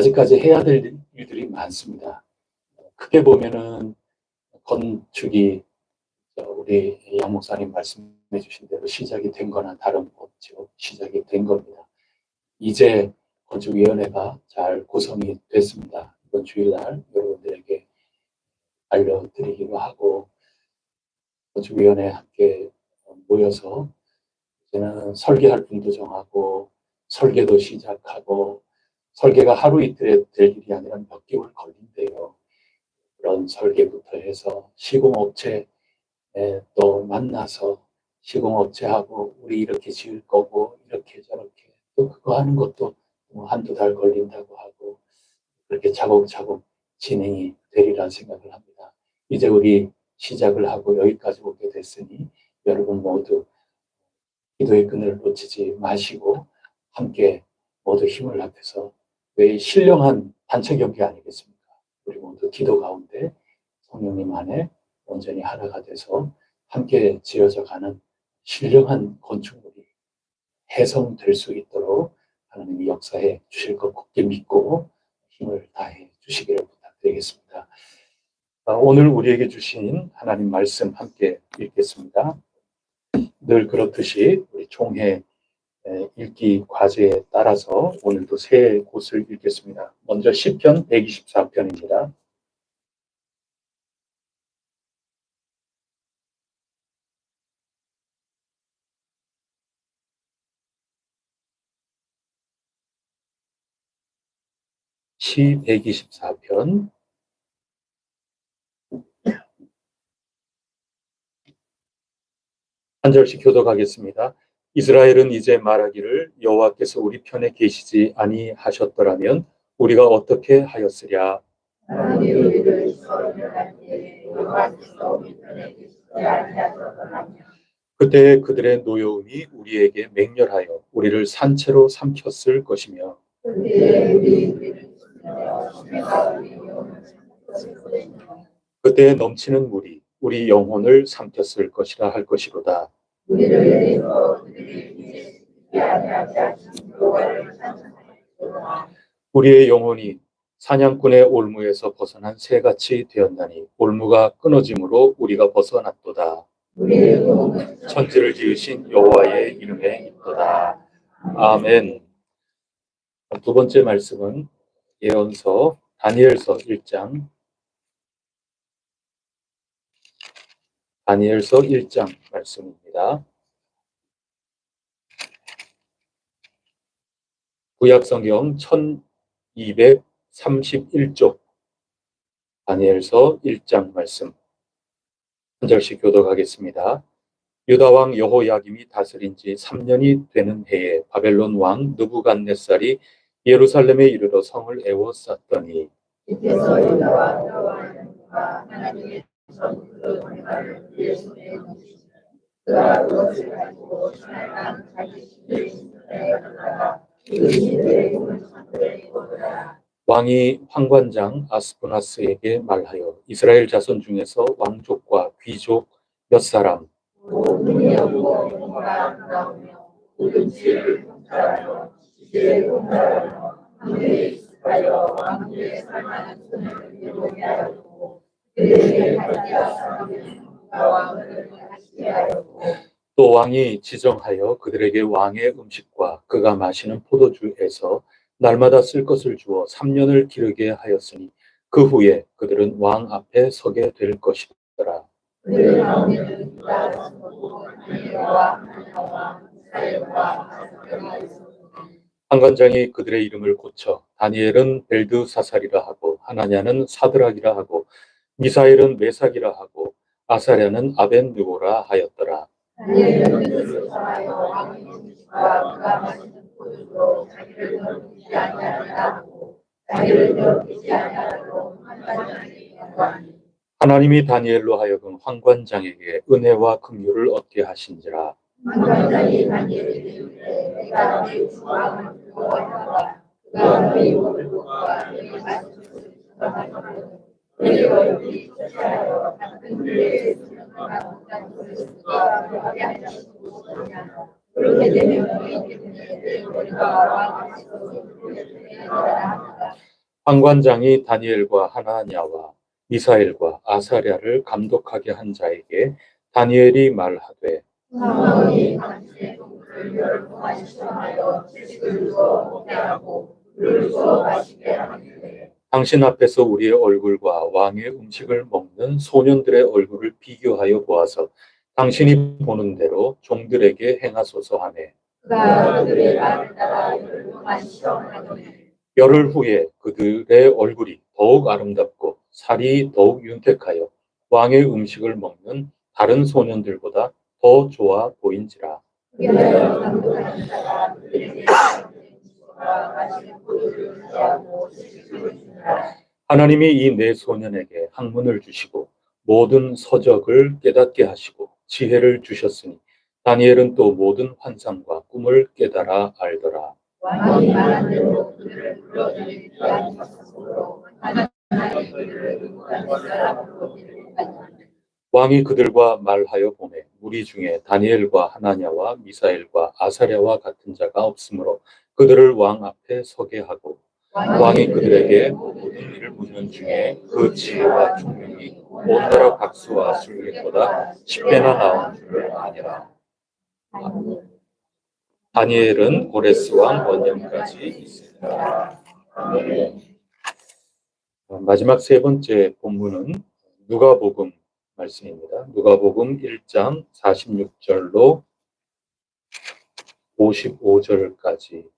아직까지 해야 될 일들이 많습니다. 크게 보면은 건축이 우리 양 목사님 말씀해 주신 대로 시작이 된 거나 다름없죠. 시작이 된 겁니다. 이제 건축위원회가 잘 구성이 됐습니다. 이번 주일날 여러분들에게 알려드리기로 하고, 건축위원회 함께 모여서 이제는 설계할 분도 정하고 설계도 시작하고, 설계가 하루 이틀에 될 일이 아니라 몇 개월 걸린대요. 그런 설계부터 해서 시공업체 또 만나서 시공업체하고 우리 이렇게 지을 거고 이렇게 저렇게 또 그거 하는 것도 한두 달 걸린다고 하고, 그렇게 차곡차곡 진행이 되리란 생각을 합니다. 이제 우리 시작을 하고 여기까지 오게 됐으니 여러분 모두 기도의 끈을 놓치지 마시고 함께 모두 힘을 합해서, 왜 신령한 단체 경기 아니겠습니까? 우리 모두 기도 가운데 성령님 안에 온전히 하나가 돼서 함께 지어져 가는 신령한 건축물이 해성될 수 있도록 하나님이 역사해 주실 것 굳게 믿고 힘을 다해 주시기를 부탁드리겠습니다. 오늘 우리에게 주신 하나님 말씀 함께 읽겠습니다. 늘 그렇듯이 우리 총회 읽기 과제에 따라서 오늘도 세 곳을 읽겠습니다. 먼저 시편 124편입니다. 시 124편 한 절씩 교독하겠습니다. 이스라엘은 이제 말하기를 여호와께서 우리 편에 계시지 아니하셨더라면 우리가 어떻게 하였으랴. 그때 그들의 노여움이 우리에게 맹렬하여 우리를 산채로 삼켰을 것이며, 그때 넘치는 물이 우리 영혼을 삼켰을 것이라 할 것이로다. 우리의 영혼이 사냥꾼의 올무에서 벗어난 새같이 되었나니 올무가 끊어짐으로 우리가 벗어났도다. 천지를 지으신 여호와의 이름에 있도다. 아멘. 두 번째 말씀은 예언서 다니엘서 1장 말씀입니다. 구약성경 1231쪽 다니엘서 1장 말씀 한 절씩 교독하겠습니다. 유다왕 여호야김이 다스린 지 3년이 되는 해에 바벨론 왕 느부갓네살이 예루살렘에 이르러 성을 에워쌌더니, 왕이 황관장 아스푸나스에게 말하여 이스라엘 자손 중에서 왕족과 귀족 몇 사람 또 왕이 지정하여 그들에게 왕의 음식과 그가 마시는 포도주에서 날마다 쓸 것을 주어 3년을 기르게 하였으니 그 후에 그들은 왕 앞에 서게 될 것이더라. 한관장이 그들의 이름을 고쳐 다니엘은 벨드사살이라 하고 하나냐는 사드락이라 하고 미사엘은 메삭이라 하고 아사랴는 아벤느고라 하였더라. 하나님이 다니엘로 하여금 황관장에게 은혜와 긍휼을 얻게 하신지라. 환관장이 다니엘과 하나냐와 미사엘과 아사랴를 감독하게 한 자에게 다니엘이 말하되 사울이 당신의 동물을 열 동안 시험하여 채식을 주어 먹게 하고 물을 주어 마시게 하는데 당신 앞에서 우리의 얼굴과 왕의 음식을 먹는 소년들의 얼굴을 비교하여 보아서 당신이 보는 대로 종들에게 행하소서 하매 그가 그들의 말을 따라 열 동안 시험하더니 열흘 후에 그들의 얼굴이 더욱 아름답고 살이 더욱 윤택하여 왕의 음식을 먹는 다른 소년들보다 더 좋아 보인지라. 그들을 감독하는 자가 그들에게 주어가 마시는 포도를 하고 채식을 주니라. 하나님이 이 네 소년에게 학문을 주시고 모든 서적을 깨닫게 하시고 지혜를 주셨으니 다니엘은 또 모든 환상과 꿈을 깨달아 알더라. 왕이 말한 대로 그들을 불러들일 귀한 자석으로 하나님의 그들을 의무한 사람으로 데려가니 왕이 그들과 말하여 보매 무리 중에 다니엘과 하나냐와 미사엘과 아사랴와 같은 자가 없으므로 그들을 왕 앞에 서게 하고 왕이 그들에게 모든 일을 묻는 중에 그 지혜와 총명이 온 나라 박수와 술객보다 10배나 나온 줄을 아니라. 다니엘은 고레스 왕 원년까지 있으니라. 마지막 세 번째 본문은 누가복음 말씀입니다. 누가복음 1장 46절로 55절까지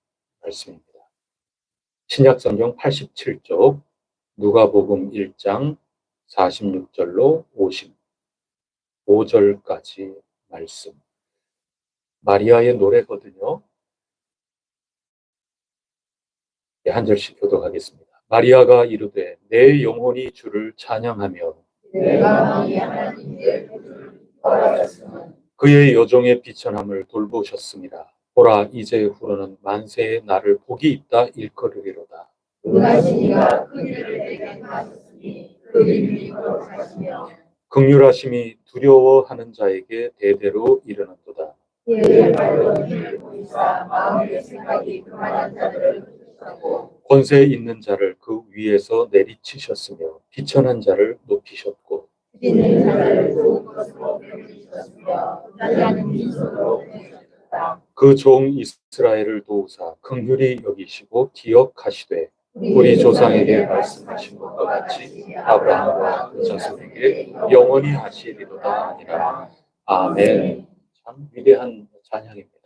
말씀입니다. 신약성경 87쪽 누가복음 1장 46절로 55절까지 말씀. 마리아의 노래거든요. 한 절씩 교독하겠습니다. 마리아가 이르되 내 영혼이 주를 찬양하며 내가 이 하나님의 복을 바라였으면 그의 여종의 비천함을 돌보셨습니다. 보라 이제 후로는 만세의 나를 복이 있다 일컬으리로다. 은하시니가 그 일을 내게 하셨으니 그 이름이 거룩하시며 긍휼하심이 두려워하는 자에게 대대로 이르는도다. 그의 발로 이를 보이사 마음의 생각이 그만한 자들을 부르시고 권세 있는 자를 그 위에서 내리치셨으며 비천한 자를 높이셨고 있는 자를 좋은 것으로 배우셨으며 못하는 빈손으로 배우셨다. 그 종 이스라엘을 도우사 긍휼히 여기시고 기억하시되 우리 조상에게 말씀하신 것과 같이 아브라함과 그 자손에게 영원히 하시리로다 아니라. 아멘. 참 위대한 찬양입니다.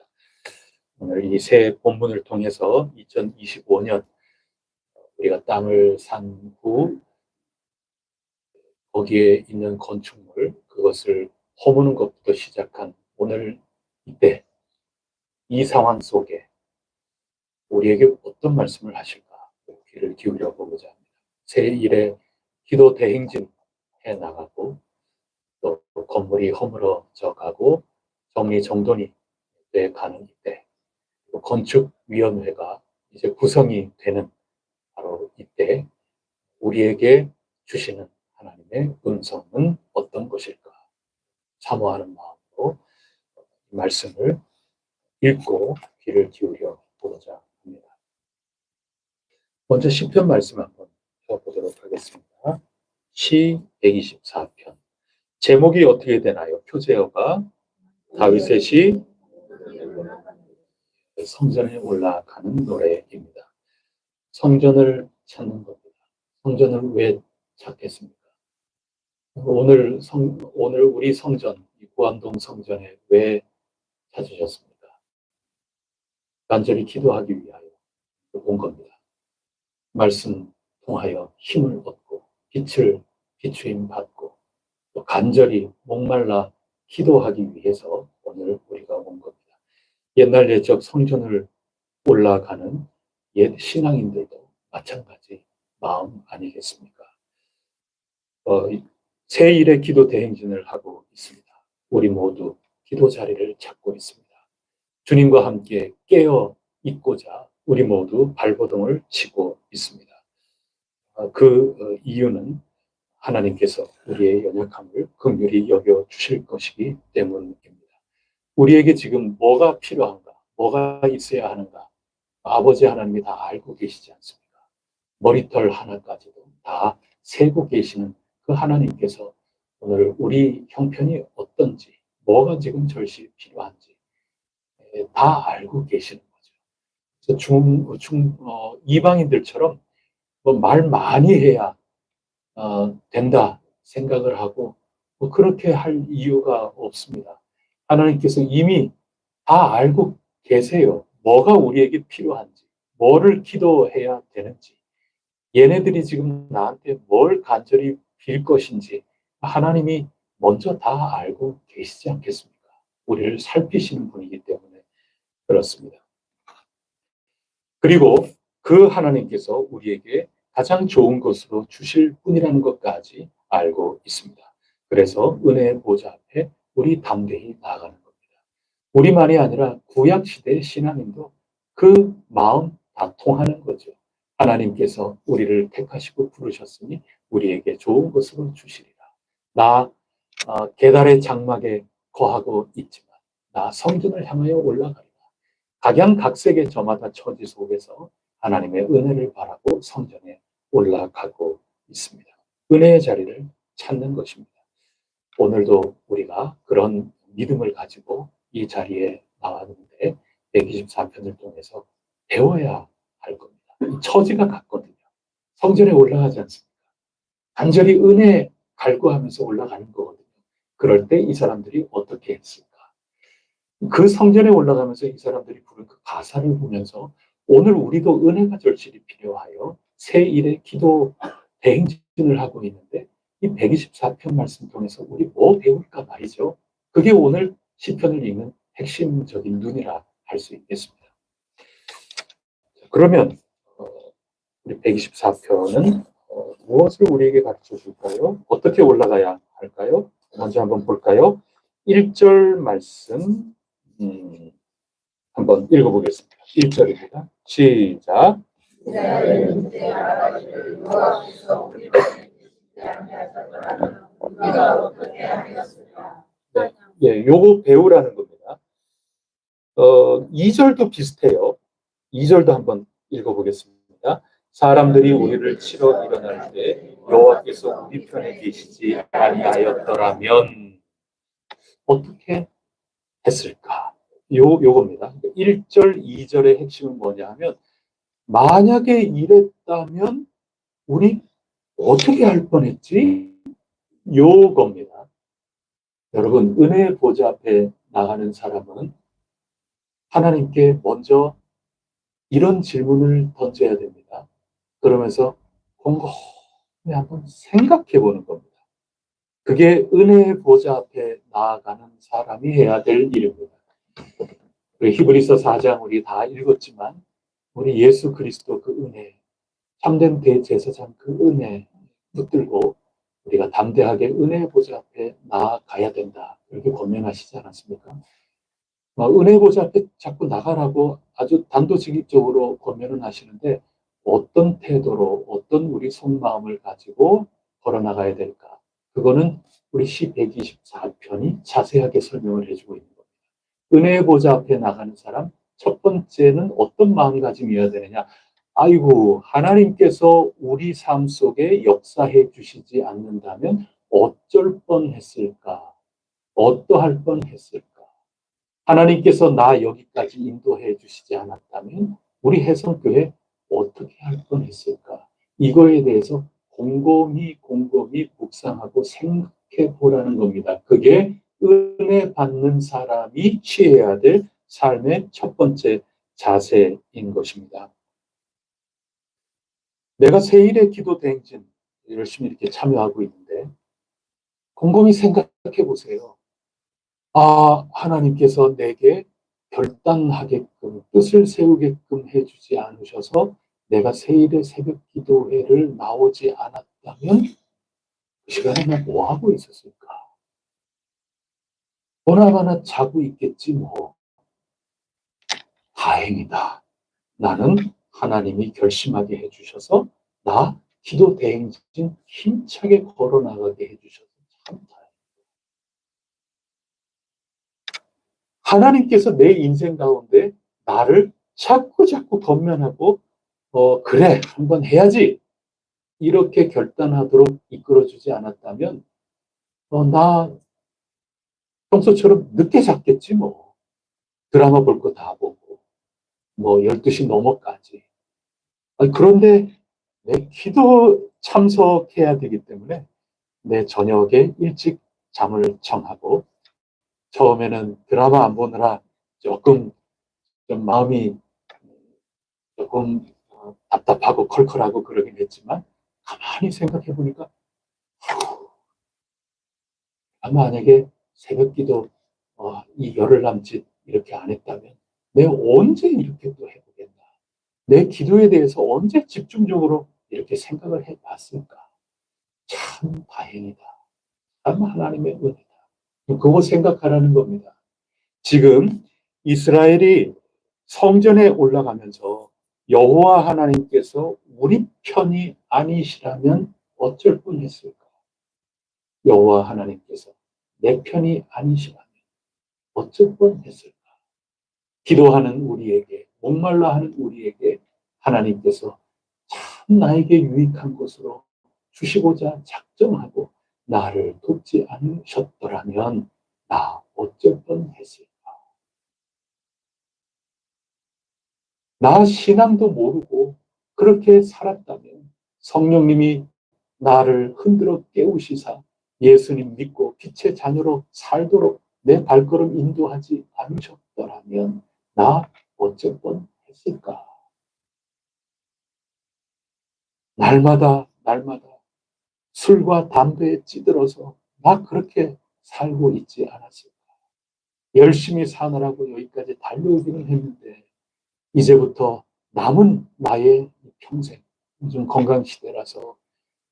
오늘 이 새 본문을 통해서 2025년 우리가 땅을 산 후 거기에 있는 건축물 그것을 허무는 것부터 시작한 오늘 이때 이 상황 속에 우리에게 어떤 말씀을 하실까 귀를 기울여 보고자 합니다. 새 일에 기도 대행진 해 나가고 또 건물이 허물어져 가고 정리정돈이 돼 가는 이때 건축위원회가 이제 구성이 되는 바로 이때 우리에게 주시는 하나님의 음성은 어떤 것일까? 사모하는 마음으로 말씀을 읽고 귀를 기울여 보고자 합니다. 먼저 시편 말씀 한번 보도록 하겠습니다. 시 124편. 제목이 어떻게 되나요? 표제어가 다윗의 시 성전에 올라가는 노래입니다. 성전을 찾는 겁니다. 성전을 왜 찾겠습니까? 오늘 우리 성전, 구암동 성전에 왜 찾으셨습니까? 간절히 기도하기 위하여 온 겁니다. 말씀 통하여 힘을 얻고 비추임 받고 또 간절히 목말라 기도하기 위해서 오늘 우리가 온 겁니다. 옛날 옛적 성전을 올라가는 옛 신앙인들도 마찬가지 마음 아니겠습니까? 새 일의 기도 대행진을 하고 있습니다. 우리 모두 기도 자리를 찾고 있습니다. 주님과 함께 깨어 있고자 우리 모두 발버둥을 치고 있습니다. 그 이유는 하나님께서 우리의 연약함을 긍휼히 여겨 주실 것이기 때문입니다. 우리에게 지금 뭐가 필요한가? 뭐가 있어야 하는가? 아버지 하나님이 다 알고 계시지 않습니까? 머리털 하나까지도 다 세고 계시는 그 하나님께서 오늘 우리 형편이 어떤지, 뭐가 지금 절실히 필요한지 다 알고 계시는 거죠. 그래서 이방인들처럼 뭐 말 많이 해야 된다 생각을 하고 뭐 그렇게 할 이유가 없습니다. 하나님께서 이미 다 알고 계세요. 뭐가 우리에게 필요한지, 뭐를 기도해야 되는지, 얘네들이 지금 나한테 뭘 간절히 빌 것인지 하나님이 먼저 다 알고 계시지 않겠습니까? 우리를 살피시는 분이기 때문에 그렇습니다. 그리고 그 하나님께서 우리에게 가장 좋은 것으로 주실 분이라는 것까지 알고 있습니다. 그래서 은혜의 보좌 앞에 우리 담대히 나아가는 겁니다. 우리만이 아니라 구약시대 신앙인도 그 마음 다 통하는 거죠. 하나님께서 우리를 택하시고 부르셨으니 우리에게 좋은 것으로 주시리라. 나 계달의 장막에 거하고 있지만 나 성전을 향하여 올라가리라. 각양각색의 저마다 처지 속에서 하나님의 은혜를 바라고 성전에 올라가고 있습니다. 은혜의 자리를 찾는 것입니다. 오늘도 우리가 그런 믿음을 가지고 이 자리에 나왔는데 124편을 통해서 배워야 할 겁니다. 이 처지가 같거든요. 성전에 올라가지 않습니까? 간절히 은혜 갈구하면서 올라가는 거거든요. 그럴 때 이 사람들이 어떻게 했을까? 그 성전에 올라가면서 이 사람들이 부른 그 가사를 보면서 오늘 우리도 은혜가 절실히 필요하여 새 일의 기도 대행진을 하고 있는데 이 124편 말씀 통해서 우리 뭐 배울까 말이죠. 그게 오늘 시편을 읽는 핵심적인 눈이라 할 수 있겠습니다. 그러면 우리 124편은 무엇을 우리에게 가르쳐 줄까요? 어떻게 올라가야 할까요? 먼저 한번 볼까요? 1절 말씀 한번 읽어보겠습니다. 1절입니다. 시작. 네, 예, 요거 배우라는 겁니다. 2절도 비슷해요. 2절도 한번 읽어보겠습니다. 사람들이 우리를 치러 일어날 때 여호와께서 우리 편에 계시지 아니하였더라면 어떻게 했을까? 요겁니다. 1절, 2절의 핵심은 뭐냐 하면 만약에 이랬다면 우리 어떻게 할 뻔했지? 요겁니다. 여러분, 은혜의 보좌 앞에 나가는 사람은 하나님께 먼저 이런 질문을 던져야 됩니다. 그러면서 곰곰이 한번 생각해 보는 겁니다. 그게 은혜의 보좌 앞에 나아가는 사람이 해야 될 일입니다. 우리 히브리서 4장 우리 다 읽었지만 우리 예수 그리스도 그 은혜, 참된 대제사장 그 은혜 붙들고 우리가 담대하게 은혜의 보좌 앞에 나아가야 된다. 이렇게 권면하시지 않았습니까? 은혜 보좌 앞에 자꾸 나가라고 아주 단도직입적으로 권면을 하시는데 어떤 태도로 어떤 우리 속마음을 가지고 걸어나가야 될까? 그거는 우리 시 124편이 자세하게 설명을 해주고 있는 겁니다. 은혜의 보좌 앞에 나가는 사람 첫 번째는 어떤 마음가짐이어야 되느냐? 아이고, 하나님께서 우리 삶 속에 역사해 주시지 않는다면 어쩔 뻔했을까? 어떠할 뻔했을까? 하나님께서 나 여기까지 인도해 주시지 않았다면 우리 해성교회 어떻게 할 뻔했을까? 이거에 대해서 곰곰이 묵상하고 생각해 보라는 겁니다. 그게 은혜 받는 사람이 취해야 될 삶의 첫 번째 자세인 것입니다. 내가 새일의 기도 대행진 열심히 이렇게 참여하고 있는데 곰곰이 생각해 보세요. 하나님께서 내게 결단하게끔 뜻을 세우게끔 해주지 않으셔서 내가 새일의 새벽 기도회를 나오지 않았다면 그 시간에 난 뭐 하고 있었을까? 보나마나 자고 있겠지 뭐. 다행이다. 나는 하나님이 결심하게 해주셔서 나 기도 대행진 힘차게 걸어나가게 해주셔서 참 다행이다. 하나님께서 내 인생 가운데 나를 자꾸 건면하고 그래, 한번 해야지. 이렇게 결단하도록 이끌어주지 않았다면, 나 평소처럼 늦게 잤겠지, 뭐. 드라마 볼 거 다 보고, 뭐, 12시 넘어까지. 아니, 그런데 내 기도 참석해야 되기 때문에 내 저녁에 일찍 잠을 청하고, 처음에는 드라마 안 보느라 조금 좀 마음이 조금 답답하고 컬컬하고 그러긴 했지만, 가만히 생각해 보니까, 만약에 새벽 기도 이 열흘 남짓 이렇게 안 했다면 내가 언제 이렇게 또 해보겠나. 내 기도에 대해서 언제 집중적으로 이렇게 생각을 해봤을까. 참 다행이다. 참 하나님의 은혜다. 그거 생각하라는 겁니다. 지금 이스라엘이 성전에 올라가면서 여호와 하나님께서 우리 편이 아니시라면 어쩔 뻔했을까. 여호와 하나님께서 내 편이 아니시라면 어쩔 뻔했을까. 기도하는 우리에게, 목말라 하는 우리에게 하나님께서 참 나에게 유익한 것으로 주시고자 작정하고 나를 돕지 않으셨더라면 나 어쩔 뻔했을까. 나 신앙도 모르고 그렇게 살았다면 성령님이 나를 흔들어 깨우시사 예수님 믿고 빛의 자녀로 살도록 내 발걸음 인도하지 않으셨더라면 나 어쩔 뻔했을까. 날마다 술과 담배에 찌들어서 나 그렇게 살고 있지 않았을까. 열심히 사느라고 여기까지 달려오기는 했는데 이제부터 남은 나의 평생, 요즘 건강시대라서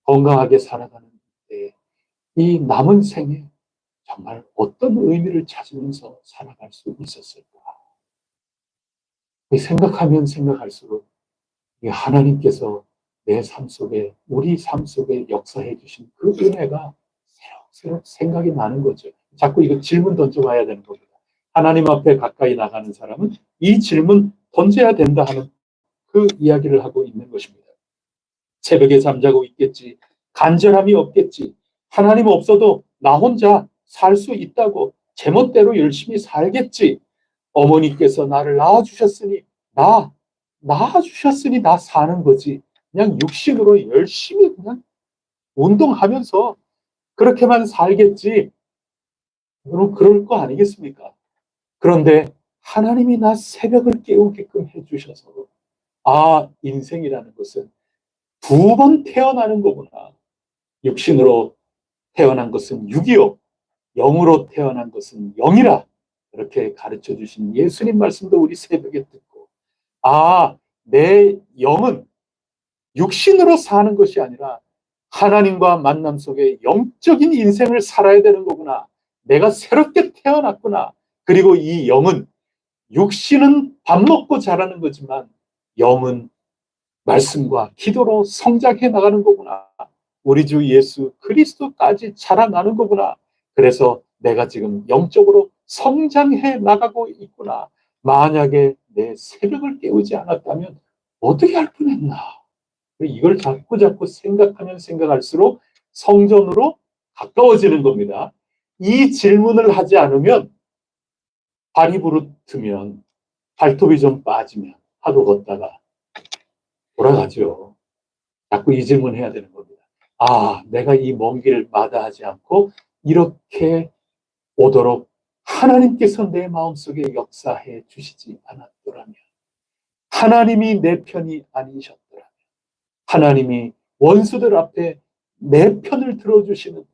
건강하게 살아가는데 이 남은 생에 정말 어떤 의미를 찾으면서 살아갈 수 있었을까. 생각하면 생각할수록 하나님께서 내 삶 속에, 우리 삶 속에 역사해 주신 그 은혜가 새록새록 생각이 나는 거죠. 자꾸 이거 질문 던져봐야 되는 겁니다. 하나님 앞에 가까이 나가는 사람은 이 질문 던져야 된다 하는 그 이야기를 하고 있는 것입니다. 새벽에 잠자고 있겠지. 간절함이 없겠지. 하나님 없어도 나 혼자 살 수 있다고 제멋대로 열심히 살겠지. 어머니께서 나를 낳아주셨으니 낳아주셨으니 나 사는 거지. 그냥 육신으로 열심히 그냥 운동하면서 그렇게만 살겠지. 그럼 그럴 거 아니겠습니까? 그런데 하나님이 나 새벽을 깨우게끔 해주셔서 인생이라는 것은 두 번 태어나는 거구나. 육신으로 태어난 것은 육이요. 영으로 태어난 것은 영이라. 그렇게 가르쳐 주신 예수님 말씀도 우리 새벽에 듣고 내 영은 육신으로 사는 것이 아니라 하나님과 만남 속에 영적인 인생을 살아야 되는 거구나. 내가 새롭게 태어났구나. 그리고 이 영은 육신은 밥 먹고 자라는 거지만 영은 말씀과 기도로 성장해 나가는 거구나. 우리 주 예수 그리스도까지 자라나는 거구나. 그래서 내가 지금 영적으로 성장해 나가고 있구나. 만약에 내 새벽을 깨우지 않았다면 어떻게 할 뻔했나. 이걸 자꾸 생각하면 생각할수록 성전으로 가까워지는 겁니다. 이 질문을 하지 않으면 발이 부르트면 발톱이 좀 빠지면 하도 걷다가 돌아가죠. 자꾸 이 질문 해야 되는 겁니다. 내가 이 먼 길을 마다하지 않고 이렇게 오도록 하나님께서 내 마음속에 역사해 주시지 않았더라면, 하나님이 내 편이 아니셨더라면, 하나님이 원수들 앞에 내 편을 들어주시는,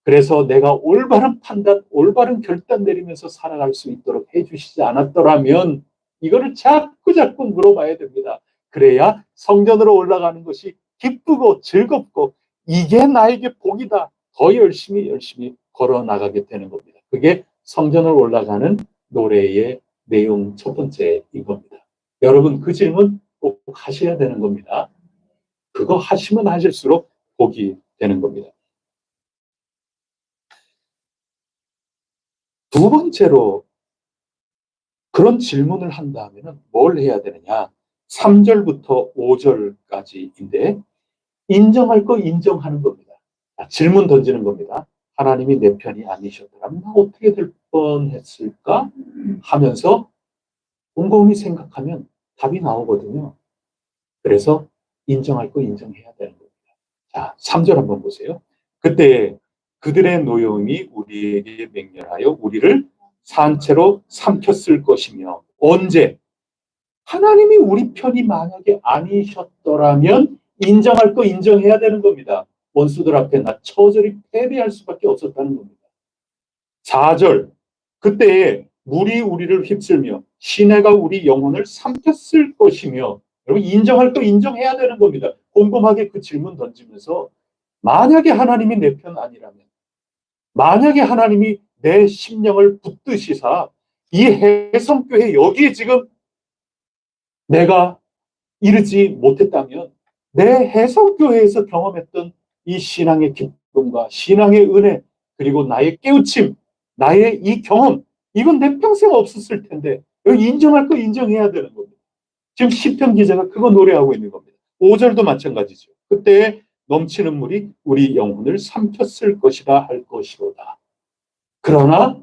그래서 내가 올바른 판단, 올바른 결단 내리면서 살아갈 수 있도록 해주시지 않았더라면 이거를 자꾸 물어봐야 됩니다. 그래야 성전으로 올라가는 것이 기쁘고 즐겁고 이게 나에게 복이다. 더 열심히 걸어 나가게 되는 겁니다. 그게 성전으로 올라가는 노래의 내용 첫 번째인 겁니다. 여러분 그 질문 꼭 하셔야 되는 겁니다. 그거 하시면 하실수록 복이 되는 겁니다. 두 번째로 그런 질문을 한 다음에는 뭘 해야 되느냐? 3절부터 5절까지인데 인정할 거 인정하는 겁니다. 질문 던지는 겁니다. 하나님이 내 편이 아니셨더라면 나 어떻게 될 뻔했을까 하면서 곰곰이 생각하면 답이 나오거든요. 그래서 인정할 거 인정해야 되는 겁니다. 자, 3절 한번 보세요. 그때 그들의 노여움이 우리에게 맹렬하여 우리를 산채로 삼켰을 것이며 언제? 하나님이 우리 편이 만약에 아니셨더라면 인정할 거 인정해야 되는 겁니다. 원수들 앞에 나 처절히 패배할 수밖에 없었다는 겁니다. 4절 그때에 물이 우리를 휩쓸며 시내가 우리 영혼을 삼켰을 것이며 여러분 인정할 거 인정해야 되는 겁니다. 꼼꼼하게 그 질문 던지면서 만약에 하나님이 내 편 아니라면 만약에 하나님이 내 심령을 붙드시사 이 해성교회 여기에 지금 내가 이르지 못했다면 내 해성교회에서 경험했던 이 신앙의 기쁨과 신앙의 은혜 그리고 나의 깨우침 나의 이 경험 이건 내 평생 없었을 텐데 여기 인정할 거 인정해야 되는 겁니다. 지금 시편 기자가 그거 노래하고 있는 겁니다. 5절도 마찬가지죠. 그때 넘치는 물이 우리 영혼을 삼켰을 것이다 할 것이로다. 그러나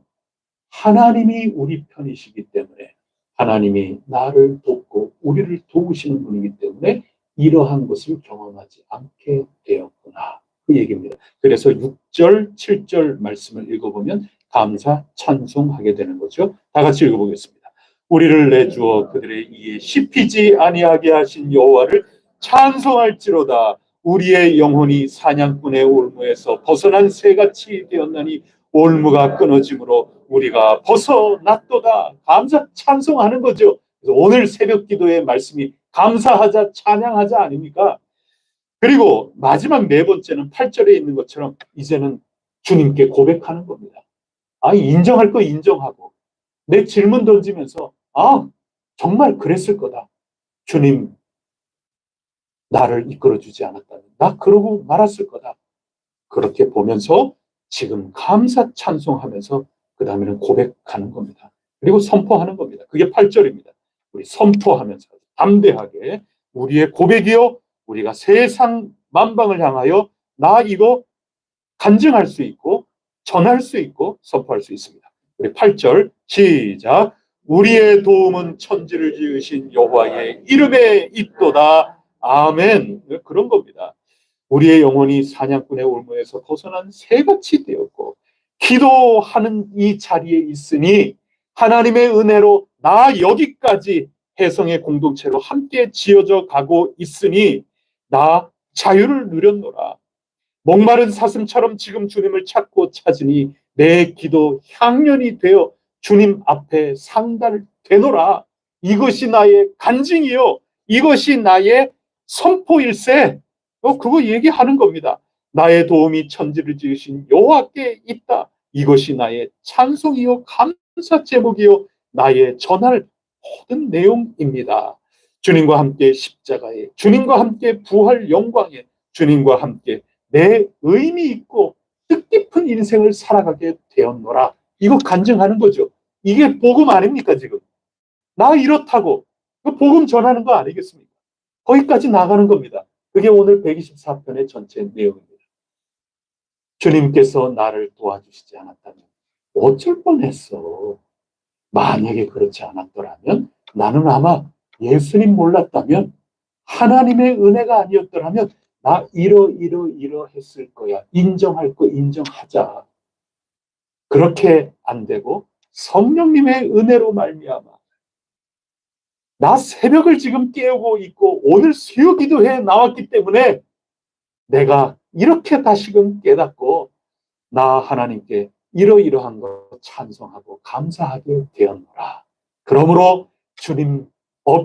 하나님이 우리 편이시기 때문에 하나님이 나를 돕고 우리를 도우시는 분이기 때문에 이러한 것을 경험하지 않게 되었구나. 그 얘기입니다. 그래서 6절, 7절 말씀을 읽어보면 감사, 찬송하게 되는 거죠. 다 같이 읽어보겠습니다. 우리를 내주어 그들의 이에 씹히지 아니하게 하신 여호와를 찬송할지로다. 우리의 영혼이 사냥꾼의 올무에서 벗어난 새같이 되었나니 올무가 끊어짐으로 우리가 벗어났도다. 감사 찬송하는 거죠. 그래서 오늘 새벽 기도의 말씀이 감사하자 찬양하자 아닙니까? 그리고 마지막 네 번째는 8절에 있는 것처럼 이제는 주님께 고백하는 겁니다. 인정할 거 인정하고 내 질문 던지면서 정말 그랬을 거다. 주님 나를 이끌어주지 않았다면 나 그러고 말았을 거다. 그렇게 보면서 지금 감사 찬송하면서 그 다음에는 고백하는 겁니다. 그리고 선포하는 겁니다. 그게 8절입니다. 우리 선포하면서 담대하게 우리의 고백이요 우리가 세상 만방을 향하여 나 이거 간증할 수 있고 전할 수 있고 선포할 수 있습니다. 우리 8절 시작. 우리의 도움은 천지를 지으신 여호와의 이름에 있도다. 아멘. 그런 겁니다. 우리의 영혼이 사냥꾼의 올무에서 벗어난 새같이 되었고 기도하는 이 자리에 있으니 하나님의 은혜로 나 여기까지 해성의 공동체로 함께 지어져 가고 있으니 나 자유를 누렸노라. 목마른 사슴처럼 지금 주님을 찾고 찾으니 내 기도 향연이 되어 주님 앞에 상달되노라. 이것이 나의 간증이요 이것이 나의 선포일세. 그거 얘기하는 겁니다. 나의 도움이 천지를 지으신 여호와께 있다. 이것이 나의 찬송이요 감사 제목이요 나의 전할 모든 내용입니다. 주님과 함께 십자가에 주님과 함께 부활 영광에 주님과 함께 내 의미 있고 뜻깊은 인생을 살아가게 되었노라. 이거 간증하는 거죠. 이게 복음 아닙니까 지금? 나 이렇다고 복음 전하는 거 아니겠습니까? 거기까지 나가는 겁니다. 그게 오늘 124편의 전체 내용입니다. 주님께서 나를 도와주시지 않았다면 어쩔 뻔했어. 만약에 그렇지 않았더라면 나는 아마 예수님 몰랐다면 하나님의 은혜가 아니었더라면 나 이러했을 거야. 인정할 거 인정하자. 그렇게 안 되고 성령님의 은혜로 말미암아 나 새벽을 지금 깨우고 있고 오늘 수요 기도회에 나왔기 때문에 내가 이렇게 다시금 깨닫고 나 하나님께 이러이러한 거 찬송하고 감사하게 되었노라. 그러므로 주님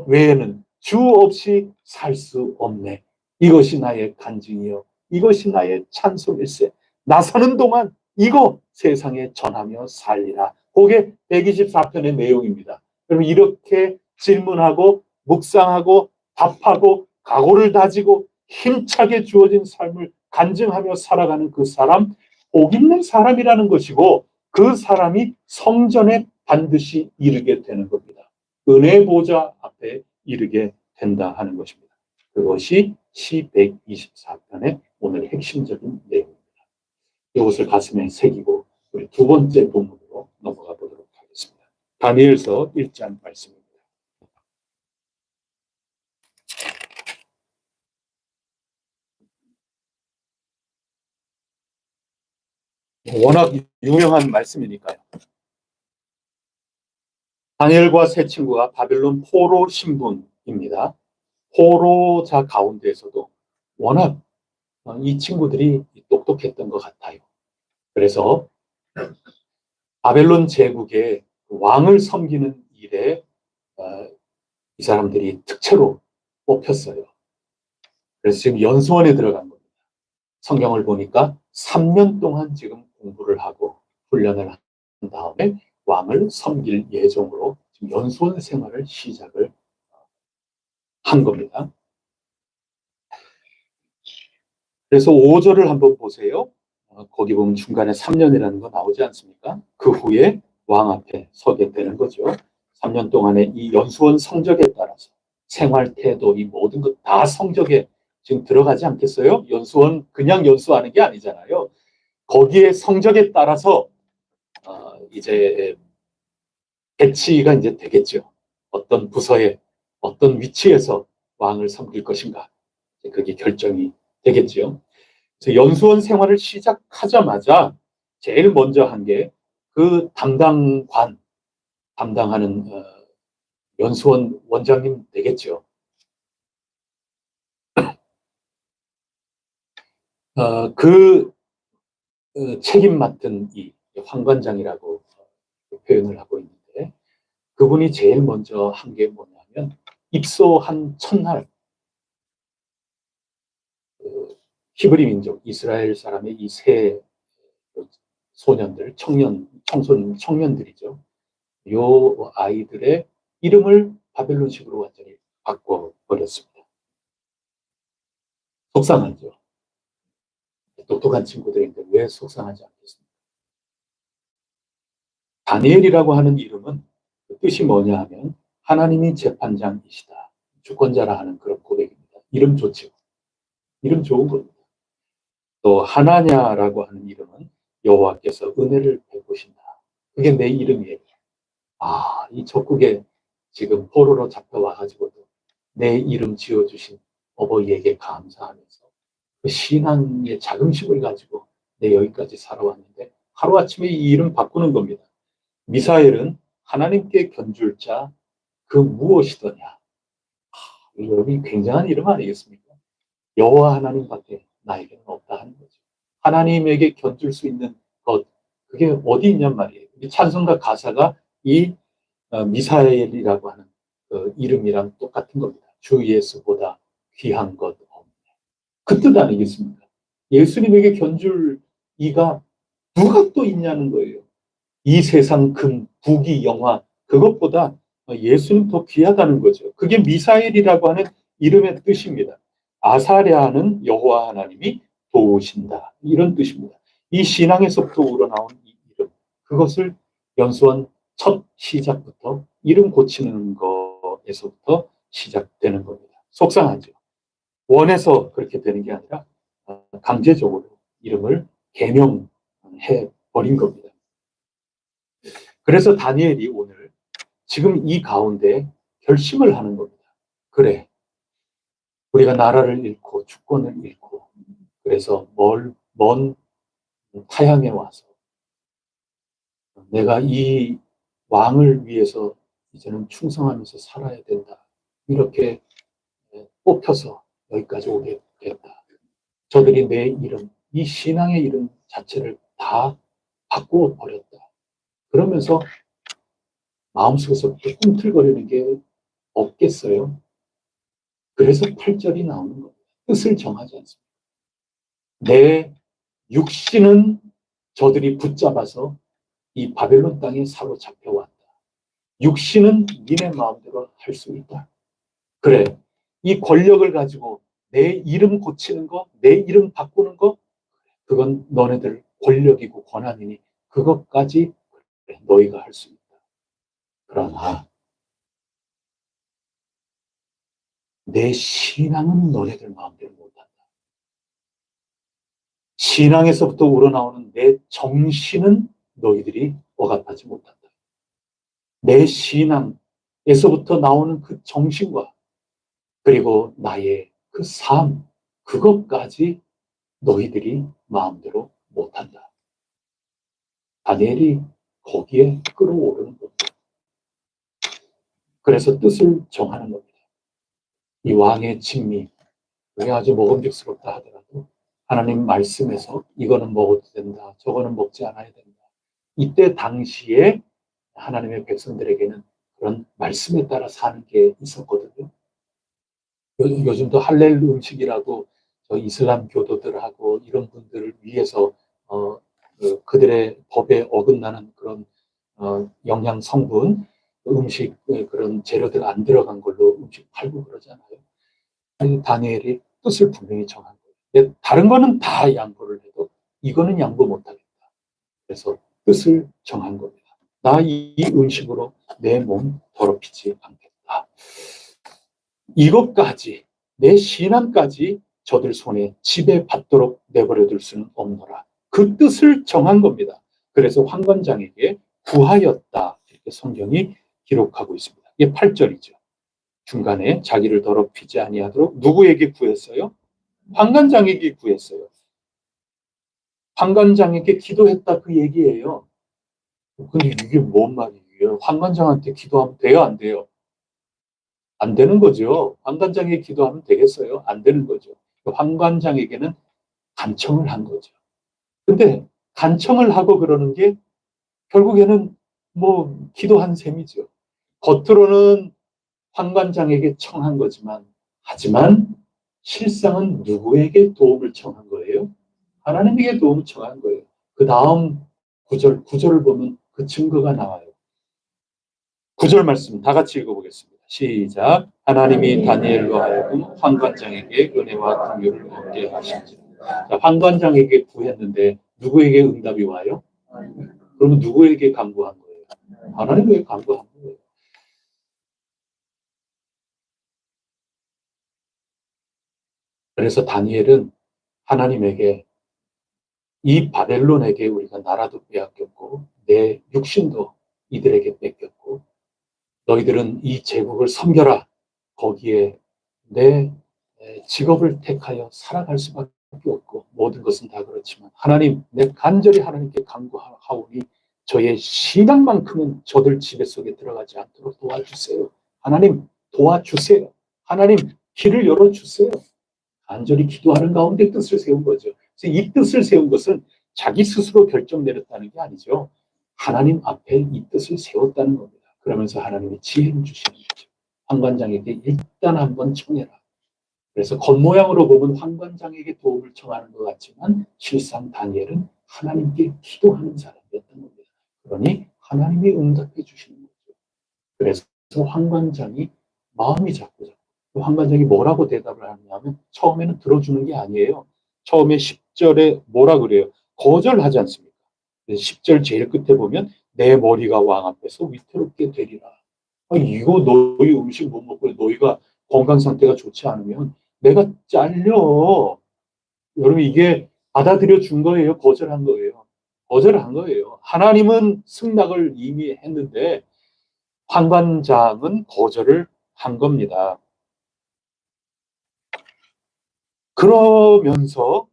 외에는 주 없이 살 수 없네. 이것이 나의 간증이요 이것이 나의 찬송일세. 나 사는 동안 이거 세상에 전하며 살리라. 그게 124편의 내용입니다. 여러분 이렇게 질문하고 묵상하고 답하고 각오를 다지고 힘차게 주어진 삶을 간증하며 살아가는 그 사람 복 있는 사람이라는 것이고 그 사람이 성전에 반드시 이르게 되는 겁니다. 은혜 보좌 앞에 이르게 된다 하는 것입니다. 그것이 시 124편의 오늘 핵심적인 내용입니다. 이것을 가슴에 새기고 우리 두 번째 본문으로 넘어가 보도록 하겠습니다. 다니엘서 1장 말씀입니다. 워낙 유명한 말씀이니까요. 다니엘과 세 친구가 바벨론 포로 신분입니다. 포로자 가운데에서도 워낙 이 친구들이 똑똑했던 것 같아요. 그래서 바벨론 제국의 왕을 섬기는 일에 이 사람들이 특채로 뽑혔어요. 그래서 지금 연수원에 들어간 겁니다. 성경을 보니까 3년 동안 지금 공부를 하고 훈련을 한 다음에 왕을 섬길 예정으로 지금 연수원 생활을 시작을 한 겁니다. 그래서 5절을 한번 보세요. 거기 보면 중간에 3년이라는 거 나오지 않습니까? 그 후에 왕 앞에 서게 되는 거죠. 3년 동안의 이 연수원 성적에 따라서 생활 태도, 이 모든 것 다 성적에 지금 들어가지 않겠어요? 연수원 그냥 연수하는 게 아니잖아요. 거기에 성적에 따라서 이제 배치가 이제 되겠죠. 어떤 부서에 어떤 위치에서 왕을 섬길 것인가, 그게 결정이 되겠죠. 그래서 연수원 생활을 시작하자마자 제일 먼저 한 게 그 담당하는 연수원 원장님 되겠죠. 그 책임 맡은 이 황관장이라고 표현을 하고 있는데, 그분이 제일 먼저 한 게 뭐냐면 입소한 첫날 히브리 민족 이스라엘 사람의 이 세 소년들, 청년들이죠. 요 아이들의 이름을 바벨론식으로 완전히 바꿔버렸습니다. 속상하죠. 똑똑한 친구들인데 왜 속상하지 않겠습니까? 다니엘이라고 하는 이름은 그 뜻이 뭐냐 하면 하나님이 재판장이시다, 주권자라 하는 그런 고백입니다. 이름 좋죠. 이름 좋은 겁니다. 또 하나냐라고 하는 이름은 여호와께서 은혜를 베푸신다. 그게 내 이름이에요. 이 적국에 지금 포로로 잡혀와가지고도 내 이름 지어주신 어버이에게 감사하면서 그 신앙의 자긍심을 가지고 내 여기까지 살아왔는데 하루아침에 이 이름 바꾸는 겁니다. 미사엘은 하나님께 견줄 자 그 무엇이더냐. 여기 굉장한 이름 아니겠습니까? 여호와 하나님밖에 나에게는 없다 하는 거죠. 하나님에게 견줄 수 있는 것, 그게 어디 있냔 말이에요. 찬송가 가사가 이 미사엘이라고 하는 그 이름이랑 똑같은 겁니다. 주 예수보다 귀한 것 없네. 그 뜻 아니겠습니까? 예수님에게 견줄 이가 누가 또 있냐는 거예요. 이 세상 금, 부귀, 영화 그것보다 예수는 더 귀하다는 거죠. 그게 미사엘이라고 하는 이름의 뜻입니다. 아사랴는 여호와 하나님이 도우신다, 이런 뜻입니다. 이 신앙에서부터 우러나온 이 이름, 그것을 연수원 첫 시작부터 이름 고치는 거에서부터 시작되는 겁니다. 속상하죠. 원해서 그렇게 되는 게 아니라 강제적으로 이름을 개명해 버린 겁니다. 그래서 다니엘이 오늘 지금 이 가운데 결심을 하는 겁니다. 그래, 우리가 나라를 잃고 주권을 잃고 그래서 먼 타향에 와서 내가 이 왕을 위해서 이제는 충성하면서 살아야 된다. 이렇게 뽑혀서 여기까지 오게 됐다. 저들이 내 이름, 이 신앙의 이름 자체를 다 바꾸어 버렸다. 그러면서 마음속에서부터 꿈틀거리는 게 없겠어요. 그래서 8절이 나오는 겁니다. 뜻을 정하지 않습니다. 내 육신은 저들이 붙잡아서 이 바벨론 땅에 사로잡혀왔다. 육신은 니네 마음대로 할 수 있다. 그래, 이 권력을 가지고 내 이름 고치는 거, 내 이름 바꾸는 거, 그건 너네들 권력이고 권한이니 그것까지 그래, 너희가 할 수 있다. 그러나 내 신앙은 너네들 마음대로 못한다. 신앙에서부터 우러나오는 내 정신은 너희들이 억압하지 못한다. 내 신앙에서부터 나오는 그 정신과 그리고 나의 그 삶, 그것까지 너희들이 마음대로 못한다. 다니엘이 거기에 끌어오르는 겁니다. 그래서 뜻을 정하는 겁니다. 이 왕의 진미, 왜 아주 먹음직스럽다 하더라도 하나님 말씀에서 이거는 먹어도 된다, 저거는 먹지 않아야 된다. 이때 당시에 하나님의 백성들에게는 그런 말씀에 따라 사는 게 있었거든요. 요즘도 할렐 음식이라고 저 이슬람 교도들하고 이런 분들을 위해서 그들의 법에 어긋나는 그런 영양 성분 음식 그런 재료들 안 들어간 걸로 음식 팔고 그러잖아요. 아니, 다니엘이 뜻을 분명히 정한 거예요. 다른 거는 다 양보를 해도 이거는 양보 못하겠다. 그래서 뜻을 정한 겁니다. 나 이 음식으로 내 몸 더럽히지 않겠다. 이것까지 내 신앙까지 저들 손에 지배받도록 내버려둘 수는 없노라. 그 뜻을 정한 겁니다. 그래서 환관장에게 구하였다. 이렇게 성경이 기록하고 있습니다. 이게 8절이죠. 중간에 자기를 더럽히지 아니하도록 누구에게 구했어요? 환관장에게 구했어요. 환관장에게 기도했다 그 얘기예요. 근데 이게 뭔 말이에요? 환관장한테 기도하면 돼요, 안 돼요? 안 되는 거죠. 환관장에게 기도하면 되겠어요? 안 되는 거죠. 환관장에게는 간청을 한 거죠. 근데 간청을 하고 그러는 게 결국에는 뭐 기도한 셈이죠. 겉으로는 환관장에게 청한 거지만 하지만 실상은 누구에게 도움을 청한 거예요? 하나님에게 도움을 청한 거예요. 그 다음 구절을 보면 그 증거가 나와요. 9절 말씀 다 같이 읽어보겠습니다. 시작. 하나님이 다니엘로 하여금 환관장에게 은혜와 긍휼을 얻게 하신지라. 환관장에게 구했는데 누구에게 응답이 와요? 그러면 누구에게 간구한 거예요? 하나님에게 간구한 거예요. 그래서 다니엘은 하나님에게 이 바벨론에게 우리가 나라도 빼앗겼고 내 육신도 이들에게 뺏겼고 너희들은 이 제국을 섬겨라. 거기에 내 직업을 택하여 살아갈 수밖에 없고 모든 것은 다 그렇지만 하나님, 내 간절히 하나님께 간구하오니 저의 신앙만큼은 저들 지배 속에 들어가지 않도록 도와주세요. 하나님 도와주세요. 하나님 길을 열어주세요. 간절히 기도하는 가운데 뜻을 세운 거죠. 그래서 이 뜻을 세운 것은 자기 스스로 결정 내렸다는 게 아니죠. 하나님 앞에 이 뜻을 세웠다는 겁니다. 그러면서 하나님이 지혜를 주시는 거죠. 환관장에게 일단 한번 청해라. 그래서 겉모양으로 보면 환관장에게 도움을 청하는 것 같지만 실상 다니엘은 하나님께 기도하는 사람이었던 겁니다. 그러니 하나님이 응답해 주시는 거죠. 그래서 환관장이 마음이 자꾸 환관장이 뭐라고 대답을 하냐면 처음에는 들어주는 게 아니에요. 처음에 10절에 뭐라 그래요? 거절하지 않습니까? 10절 제일 끝에 보면 내 머리가 왕 앞에서 위태롭게 되리라. 이거 너희 음식 못 먹고 너희가 건강 상태가 좋지 않으면 내가 잘려. 여러분 이게 받아들여 준 거예요? 거절한 거예요? 거절한 거예요. 하나님은 승낙을 이미 했는데 환관장은 거절을 한 겁니다. 그러면서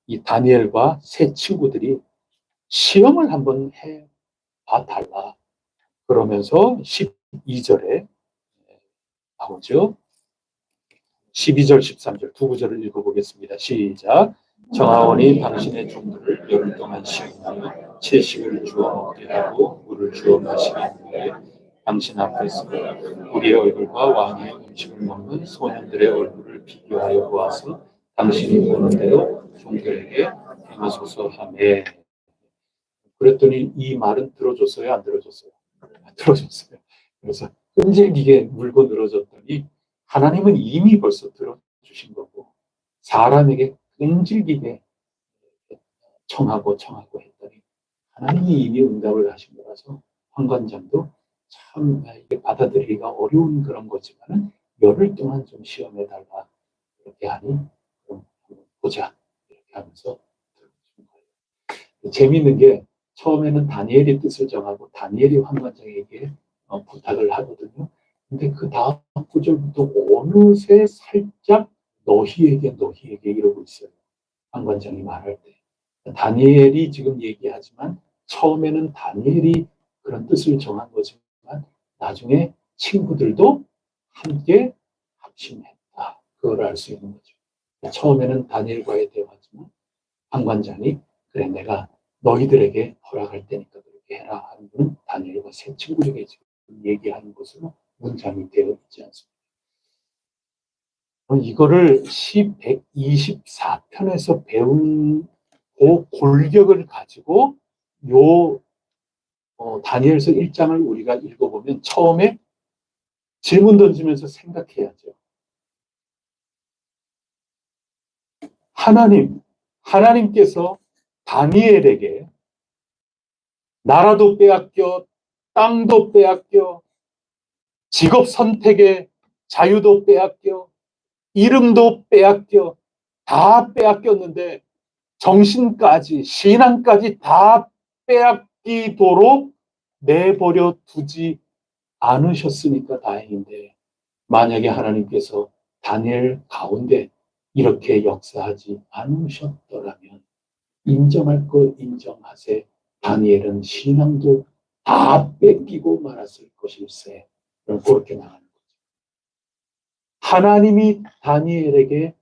이 다니엘과 세 친구들이 시험을 한번 해봐 달라. 그러면서 12절에 나오죠. 12절, 13절 두 구절을 읽어보겠습니다. 시작. 정하오니 당신의 종들을 열흘 동안 시험하여 채식을 주어 먹게 하고 물을 주어 마시게 하되 당신 앞에서 우리의 얼굴과 왕의 음식을 먹는 소년들의 얼굴을 비교하여 보아서 당신이 보는 대로 종들에게 행하소서 하매. 그랬더니 이 말은 들어줬어요? 안 들어줬어요? 들어줬어요. 그래서 끈질기게 물고 늘어졌더니 하나님은 이미 벌써 들어주신 거고 사람에게 끈질기게 청하고 했더니 하나님이 이미 응답을 하신 거라서 환관장도 참 이게 받아들이기가 어려운 그런 거지만은 열흘 동안 좀 시험해달라. 이렇게 하니, 그럼 한번 보자. 이렇게 하면서 들어준 거예요. 재미있는 게 처음에는 다니엘이 뜻을 정하고 다니엘이 환관장에게 부탁을 하거든요. 근데 그 다음 구절부터 어느새 살짝 너희에게 이러고 있어요. 환관장이 말할 때. 다니엘이 지금 얘기하지만 처음에는 다니엘이 그런 뜻을 정한 거지만 나중에 친구들도 함께 합심했다. 그걸 알 수 있는 거죠. 처음에는 다니엘과의 대화지만 환관장이 그래 내가 너희들에게 허락할 테니까 그렇게 해라 하는 분은 다니엘과 세 친구에게 지금 얘기하는 것으로 문장이 되어 있지 않습니다. 이거를 시 124편에서 배운 그 골격을 가지고 다니엘서 1장을 우리가 읽어보면 처음에 질문 던지면서 생각해야죠. 하나님께서 다니엘에게 나라도 빼앗겨, 땅도 빼앗겨, 직업 선택의 자유도 빼앗겨, 이름도 빼앗겨, 다 빼앗겼는데 정신까지, 신앙까지 다 빼앗기도록 내버려 두지 않으셨으니까 다행인데 만약에 하나님께서 다니엘 가운데 이렇게 역사하지 않으셨더라면 인정할 거 인정하세. 다니엘은 신앙도 다 뺏기고 말았을 것일세. 그렇게 나가는 거죠. 하나님이 다니엘에게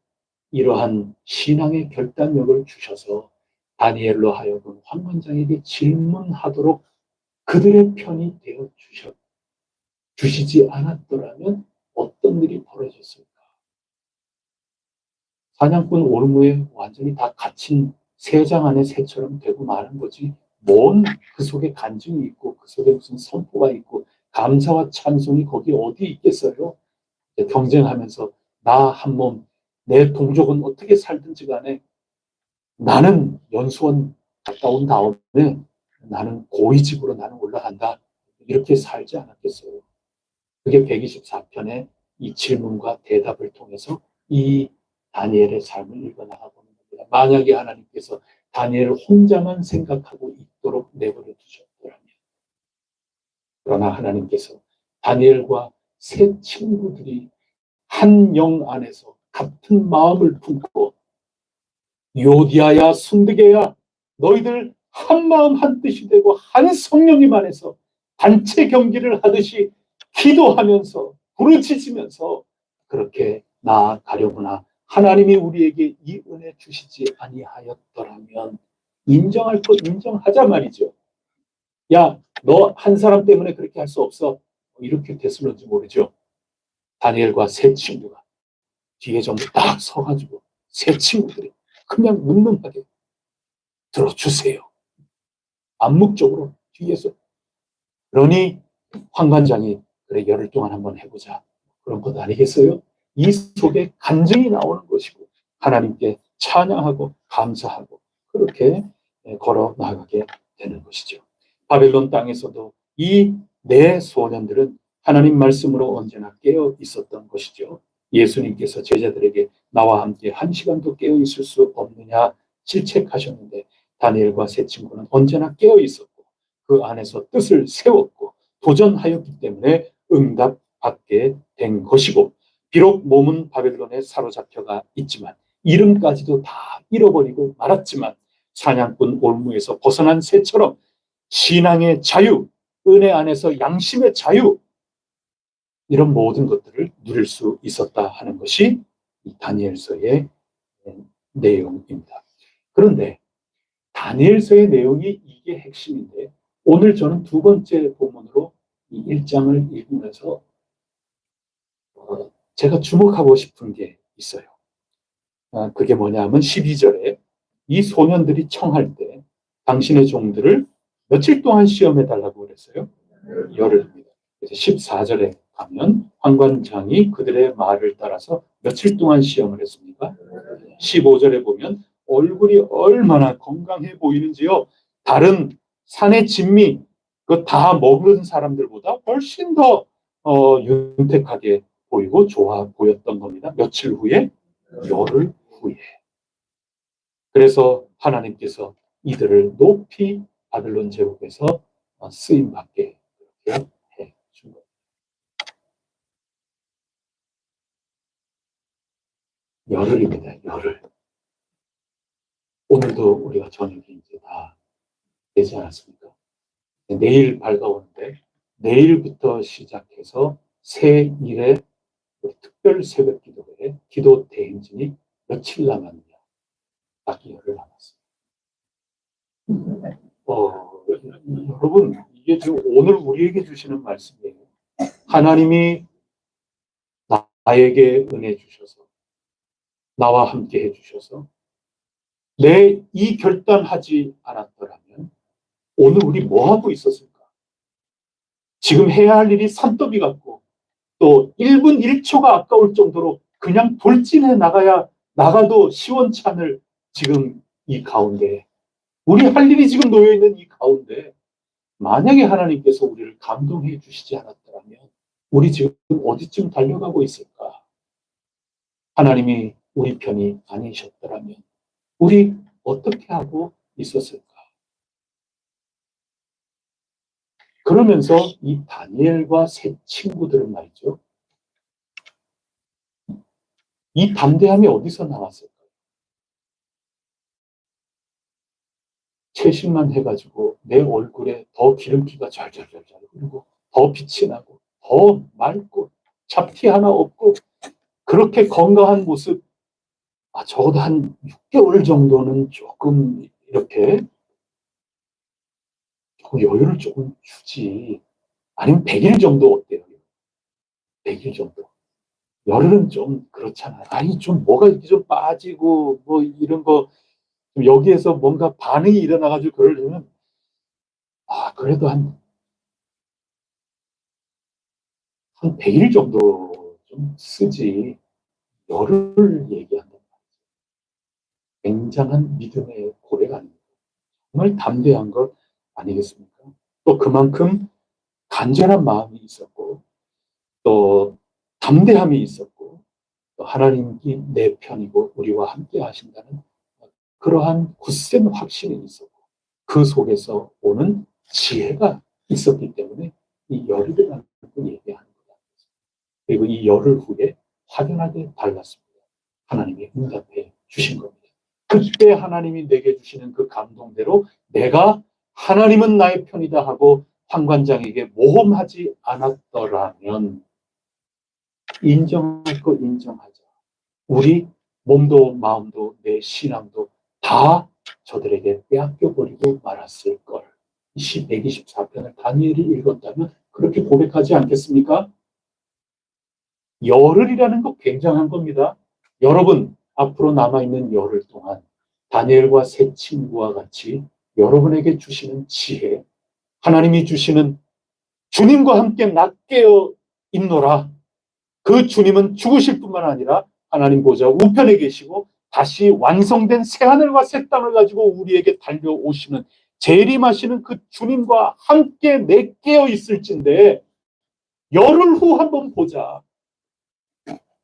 이러한 신앙의 결단력을 주셔서 다니엘로 하여금 환관장에게 질문하도록 그들의 편이 되어 주시지 않았더라면 어떤 일이 벌어졌을까? 사냥꾼 올무에 완전히 다 갇힌 새장 안의 새처럼 되고 마는 거지. 뭔 그 속에 간증이 있고 그 속에 무슨 선포가 있고 감사와 찬송이 거기 어디 있겠어요? 경쟁하면서 나 한 몸, 내 동족은 어떻게 살든지 간에 나는 연수원 갔다 온 다음에 나는 고위직으로 나는 올라간다. 이렇게 살지 않았겠어요. 그게 124편의 이 질문과 대답을 통해서 이 다니엘의 삶을 읽어나가 보는 겁니다. 만약에 하나님께서 다니엘을 혼자만 생각하고 있도록 내버려 두셨더라면 그러나 하나님께서 다니엘과 세 친구들이 한 영 안에서 같은 마음을 품고 요디아야 순드게야 너희들 한 마음 한 뜻이 되고 한 성령님 안에서 단체 경기를 하듯이 기도하면서 부르짖으면서 그렇게 나아가려구나. 하나님이 우리에게 이 은혜 주시지 아니하였더라면 인정할 것 인정하자 말이죠. 야, 너 한 사람 때문에 그렇게 할 수 없어. 이렇게 됐을런지 모르죠. 다니엘과 세 친구가 뒤에 전부 딱 서가지고 세 친구들이 그냥 묵묵하게 들어주세요. 암묵적으로 뒤에서. 그러니 환관장이 그래 열흘 동안 한번 해보자. 그런 것 아니겠어요? 이 속에 간증이 나오는 것이고 하나님께 찬양하고 감사하고 그렇게 걸어 나가게 되는 것이죠. 바벨론 땅에서도 이 네 소년들은 하나님 말씀으로 언제나 깨어 있었던 것이죠. 예수님께서 제자들에게 나와 함께 한 시간도 깨어 있을 수 없느냐 질책하셨는데 다니엘과 세 친구는 언제나 깨어 있었고 그 안에서 뜻을 세웠고 도전하였기 때문에 응답받게 된 것이고 비록 몸은 바벨론에 사로잡혀가 있지만 이름까지도 다 잃어버리고 말았지만 사냥꾼 올무에서 벗어난 새처럼 신앙의 자유, 은혜 안에서 양심의 자유 이런 모든 것들을 누릴 수 있었다 하는 것이 이 다니엘서의 내용입니다. 그런데 다니엘서의 내용이 이게 핵심인데 오늘 저는 두 번째 본문으로 이 1장을 읽으면서 제가 주목하고 싶은 게 있어요. 그게 뭐냐면 12절에 이 소년들이 청할 때 당신의 종들을 며칠 동안 시험해달라고 그랬어요? 열흘입니다. 그래서 14절에 가면 환관장이 그들의 말을 따라서 며칠 동안 시험을 했습니까? 15절에 보면 얼굴이 얼마나 건강해 보이는지요. 다른 산의 진미 그 다 먹은 사람들보다 훨씬 더 윤택하게 보이고 좋아 보였던 겁니다. 며칠 후에? 열흘 후에. 그래서 하나님께서 이들을 높이 바벨론 제국에서 쓰임 받게 해 준 겁니다. 열흘입니다. 열흘. 오늘도 우리가 저녁이 이제 다 되지 않았습니까? 내일 밝아오는데 내일부터 시작해서 새일에 특별 새벽 기도회 기도 대행진이 며칠 남았냐? 딱 열흘 남았습니다. 여러분 이게 지금 오늘 우리에게 주시는 말씀이에요. 하나님이 나에게 은혜 주셔서 나와 함께 해주셔서 내 이 결단하지 않았더라면 오늘 우리 뭐 하고 있었을까? 지금 해야 할 일이 산더미 같고 또 1분 1초가 아까울 정도로 그냥 돌진해 나가도 시원찮을 지금 이 가운데 우리 할 일이 지금 놓여있는 이 가운데 만약에 하나님께서 우리를 감동해 주시지 않았더라면 우리 지금 어디쯤 달려가고 있을까? 하나님이 우리 편이 아니셨더라면 우리 어떻게 하고 있었을까? 그러면서 이 다니엘과 세 친구들은 말이죠. 이 담대함이 어디서 나왔을까? 채식만 해가지고 내 얼굴에 더 기름기가 잘잘잘잘 흐르고 더 빛이 나고 더 맑고 잡티 하나 없고 그렇게 건강한 모습 적어도 한 6개월 정도는 조금 이렇게 여유를 조금 주지. 아니면 100일 정도 어때요? 100일 정도. 열흘은 좀 그렇잖아요. 아니 좀 뭐가 이렇게 좀 빠지고 뭐 이런 거 여기에서 뭔가 반응이 일어나가지고 그러려면 그래도 한 100일 정도 좀 쓰지. 열흘 얘기한단 말이죠. 굉장한 믿음의 고백 아닙니까? 정말 담대한 것 아니겠습니까? 또 그만큼 간절한 마음이 있었고 또 담대함이 있었고 또 하나님이 내 편이고 우리와 함께 하신다는 그러한 굳센 확신이 있었고 그 속에서 오는 지혜가 있었기 때문에 이 열흘이라는 걸 얘기하는 거다. 그리고 이 열흘 후에 확연하게 달랐습니다. 하나님이 응답해 주신 겁니다. 그때 하나님이 내게 주시는 그 감동대로 내가 하나님은 나의 편이다 하고 황관장에게 모험하지 않았더라면 인정할 거 인정하자. 우리 몸도 마음도 내 신앙도 다 저들에게 빼앗겨버리고 말았을 걸. 124편을 다니엘이 읽었다면 그렇게 고백하지 않겠습니까? 열흘이라는 거 굉장한 겁니다. 여러분 앞으로 남아있는 열흘 동안 다니엘과 세 친구와 같이 여러분에게 주시는 지혜, 하나님이 주시는 주님과 함께 낫게어 있노라. 그 주님은 죽으실 뿐만 아니라 하나님 보좌 우편에 계시고 다시 완성된 새하늘과 새 땅을 가지고 우리에게 달려오시는 재림하시는 그 주님과 함께 내 깨어 있을진데 열흘 후 한번 보자.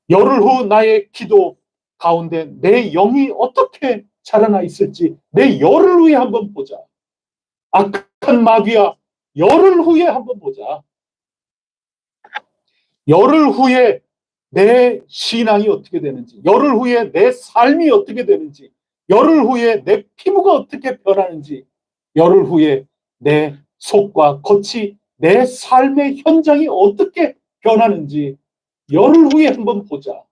열흘 후 나의 기도 가운데 내 영이 어떻게 자라나 있을지 내 열흘 후에 한번 보자. 악한 마귀야, 열흘 후에 한번 보자. 열흘 후에 내 신앙이 어떻게 되는지, 열흘 후에 내 삶이 어떻게 되는지, 열흘 후에 내 피부가 어떻게 변하는지, 열흘 후에 내 속과 겉이 내 삶의 현장이 어떻게 변하는지 열흘 후에 한번 보자.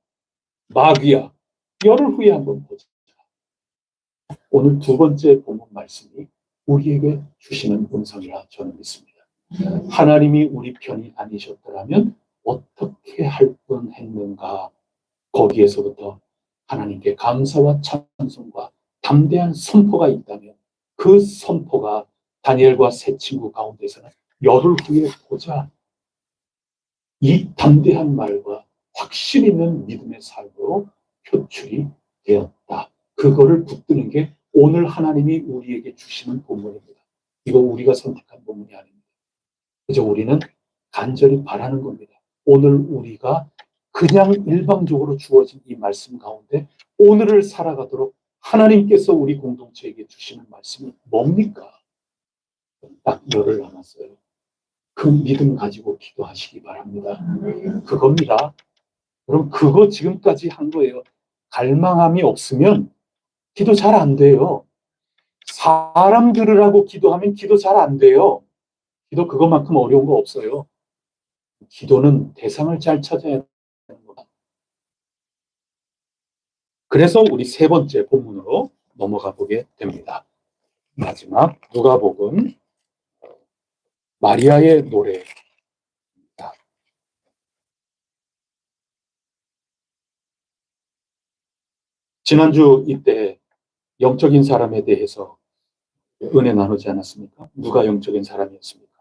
마귀야, 열흘 후에 한번 보자. 오늘 두 번째 본문 말씀이 우리에게 주시는 음성이라 저는 믿습니다. 하나님이 우리 편이 아니셨더라면 어떻게 할 뻔했는가. 거기에서부터 하나님께 감사와 찬송과 담대한 선포가 있다면 그 선포가 다니엘과 세 친구 가운데서는 열흘 후에 보자. 이 담대한 말과 확신 있는 믿음의 삶으로 표출이 되었다. 그거를 붙드는 게 오늘 하나님이 우리에게 주시는 본문입니다. 이거 우리가 선택한 본문이 아닙니다. 그저 우리는 간절히 바라는 겁니다. 오늘 우리가 그냥 일방적으로 주어진 이 말씀 가운데 오늘을 살아가도록 하나님께서 우리 공동체에게 주시는 말씀이 뭡니까? 딱 열흘 남았어요. 그 믿음 가지고 기도하시기 바랍니다. 그겁니다. 그럼 그거 지금까지 한 거예요. 갈망함이 없으면 기도 잘 안 돼요. 사람 들으라고 기도하면 기도 잘 안 돼요. 기도 그것만큼 어려운 거 없어요. 기도는 대상을 잘 찾아야 되는 거다. 그래서 우리 세 번째 본문으로 넘어가 보게 됩니다. 마지막 누가복음 마리아의 노래. 지난주 이때 영적인 사람에 대해서 은혜 나누지 않았습니까? 누가 영적인 사람이었습니까?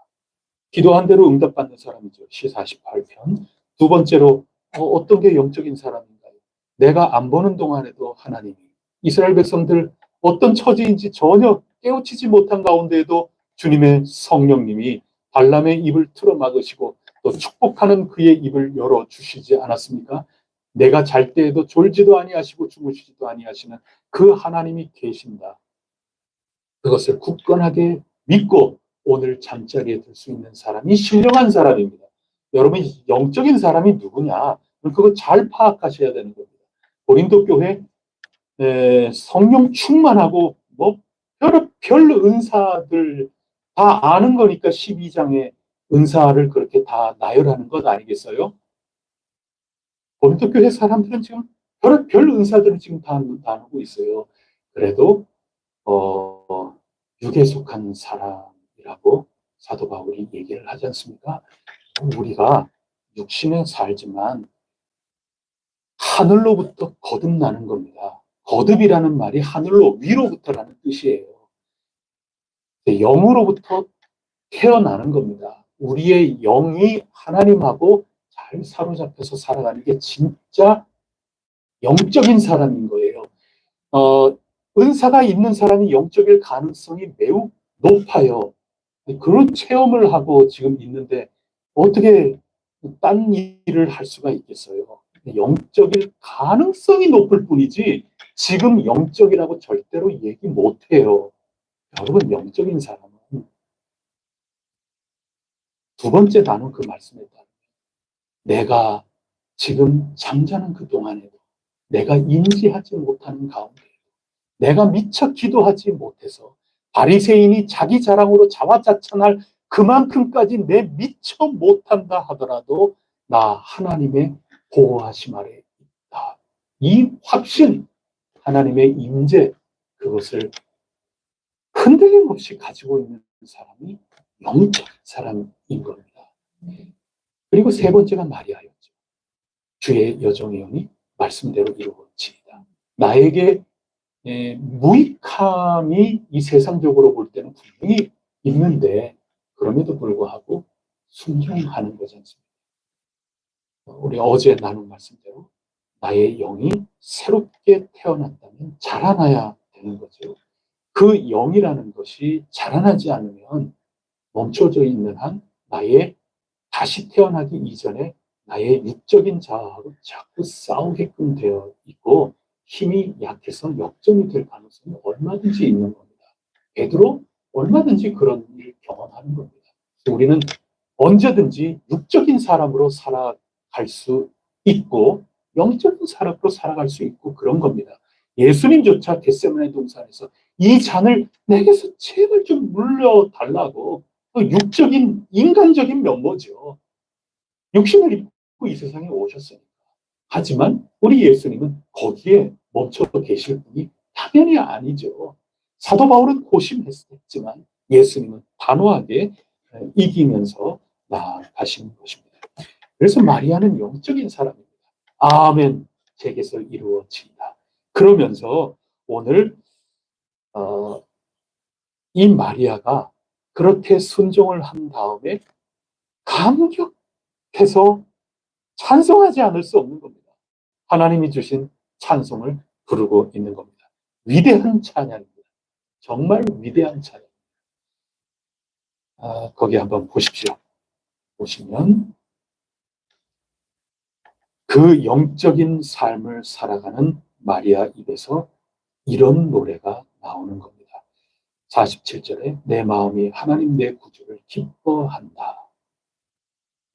기도한 대로 응답받는 사람이죠. 시 48편. 두 번째로 어떤 게 영적인 사람인가요? 내가 안 보는 동안에도 하나님이 이스라엘 백성들 어떤 처지인지 전혀 깨우치지 못한 가운데에도 주님의 성령님이 발람의 입을 틀어 막으시고 또 축복하는 그의 입을 열어주시지 않았습니까? 내가 잘 때에도 졸지도 아니하시고 주무시지도 아니하시는 그 하나님이 계신다. 그것을 굳건하게 믿고 오늘 잠자리에 들 수 있는 사람이 신령한 사람입니다. 여러분, 영적인 사람이 누구냐? 그거 잘 파악하셔야 되는 겁니다. 고린도 교회 성령 충만하고 뭐 별 은사들 다 아는 거니까 12장에 은사를 그렇게 다 나열하는 것 아니겠어요? 고린도 교회 사람들은 지금 별 은사들을 지금 다 나누고 있어요. 그래도 육에 속한 사람이라고 사도 바울이 얘기를 하지 않습니까? 우리가 육신에 살지만 하늘로부터 거듭나는 겁니다. 거듭이라는 말이 하늘로 위로부터라는 뜻이에요. 영으로부터 태어나는 겁니다. 우리의 영이 하나님하고 잘 사로잡혀서 살아가는 게 진짜 영적인 사람인 거예요. 은사가 있는 사람이 영적일 가능성이 매우 높아요. 그런 체험을 하고 지금 있는데 어떻게 딴 일을 할 수가 있겠어요? 영적일 가능성이 높을 뿐이지 지금 영적이라고 절대로 얘기 못해요. 여러분, 영적인 사람은 두 번째 나눈 그 말씀에 따르면 내가 지금 잠자는 그 동안에도 내가 인지하지 못하는 가운데 내가 미처 기도하지 못해서 바리새인이 자기 자랑으로 자화자찬할 그만큼까지 내 미처 못한다 하더라도 나 하나님의 보호하심 아래 있다. 이 확신, 하나님의 임재, 그것을 흔들림 없이 가지고 있는 사람이 영적인 사람인 겁니다. 그리고 세 번째가 마리아였죠. 주의 여정의 영이 말씀대로 이루어지이다. 나에게 무익함이 이 세상적으로 볼 때는 분명히 있는데 그럼에도 불구하고 순종하는 거지 않습니까? 우리 어제 나눈 말씀대로 나의 영이 새롭게 태어난다면 자라나야 되는 거죠. 그 영이라는 것이 자라나지 않으면 멈춰져 있는 한 나의 다시 태어나기 이전에 나의 육적인 자아하고 자꾸 싸우게끔 되어 있고 힘이 약해서 역전이 될 가능성이 얼마든지 있는 겁니다. 베드로 얼마든지 그런 일을 경험하는 겁니다. 우리는 언제든지 육적인 사람으로 살아갈 수 있고 영적인 사람으로 살아갈 수 있고 그런 겁니다. 예수님조차 겟세마네 동산에서 이 잔을 내게서 제발 좀 물려달라고 육적인 인간적인 면모죠. 육신을 입고 이 세상에 오셨으니까. 하지만 우리 예수님은 거기에 멈춰 계실 분이 당연히 아니죠. 사도 바울은 고심했지만 예수님은 단호하게 이기면서 나아가시는 것입니다. 그래서 마리아는 영적인 사람입니다. 아멘, 제게서 이루어진다. 그러면서 오늘 이 마리아가 그렇게 순종을 한 다음에 감격해서 찬송하지 않을 수 없는 겁니다. 하나님이 주신 찬송을 부르고 있는 겁니다. 위대한 찬양입니다. 정말 위대한 찬양. 거기 한번 보십시오. 보시면 그 영적인 삶을 살아가는 마리아 입에서 이런 노래가 나오는 겁니다. 47절에 내 마음이 하나님 내 구주를 기뻐한다.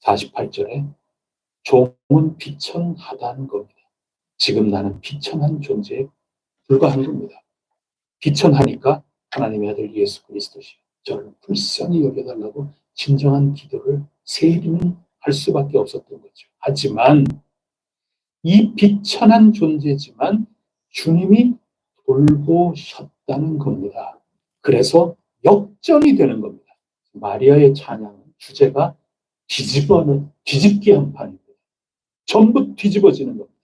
48절에 종은 비천하다는 겁니다. 지금 나는 비천한 존재에 불과한 겁니다. 비천하니까 하나님의 아들 예수 그리스도시요 저를 불쌍히 여겨달라고 진정한 기도를 세리는 할 수밖에 없었던 거죠. 하지만 이 비천한 존재지만 주님이 돌보셨다는 겁니다. 그래서 역전이 되는 겁니다. 마리아의 찬양 주제가 뒤집기 한 판입니다. 전부 뒤집어지는 겁니다.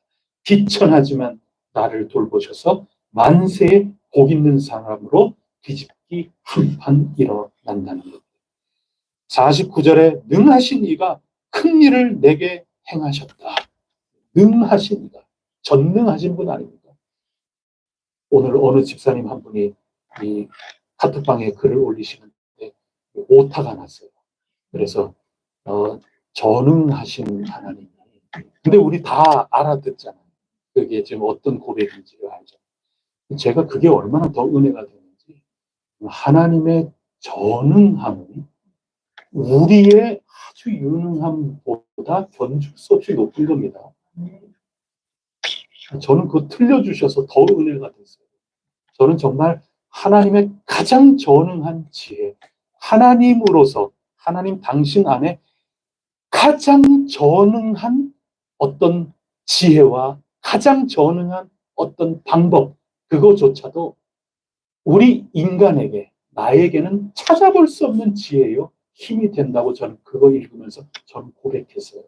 비천하지만 나를 돌보셔서 만세에 복 있는 사람으로 뒤집기 한 판 일어난다는 겁니다. 49절에 능하신 이가 큰 일을 내게 행하셨다. 능하신 이가 전능하신 분 아닙니까? 오늘 어느 집사님 한 분이 이 카톡방에 글을 올리시는데 오타가 났어요. 그래서 전능하신 하나님. 근데 우리 다 알아듣잖아요. 그게 지금 어떤 고백인지를 알죠. 제가 그게 얼마나 더 은혜가 되는지 하나님의 전능함은 우리의 아주 유능함보다 견줄 수 없이 높은 겁니다. 저는 그거 틀려주셔서 더 은혜가 됐어요. 저는 정말 하나님의 가장 전능한 지혜, 하나님으로서 하나님 당신 안에 가장 전능한 어떤 지혜와 가장 전능한 어떤 방법, 그거조차도 우리 인간에게, 나에게는 찾아볼 수 없는 지혜요, 힘이 된다고 저는 그거 읽으면서 저는 고백했어요.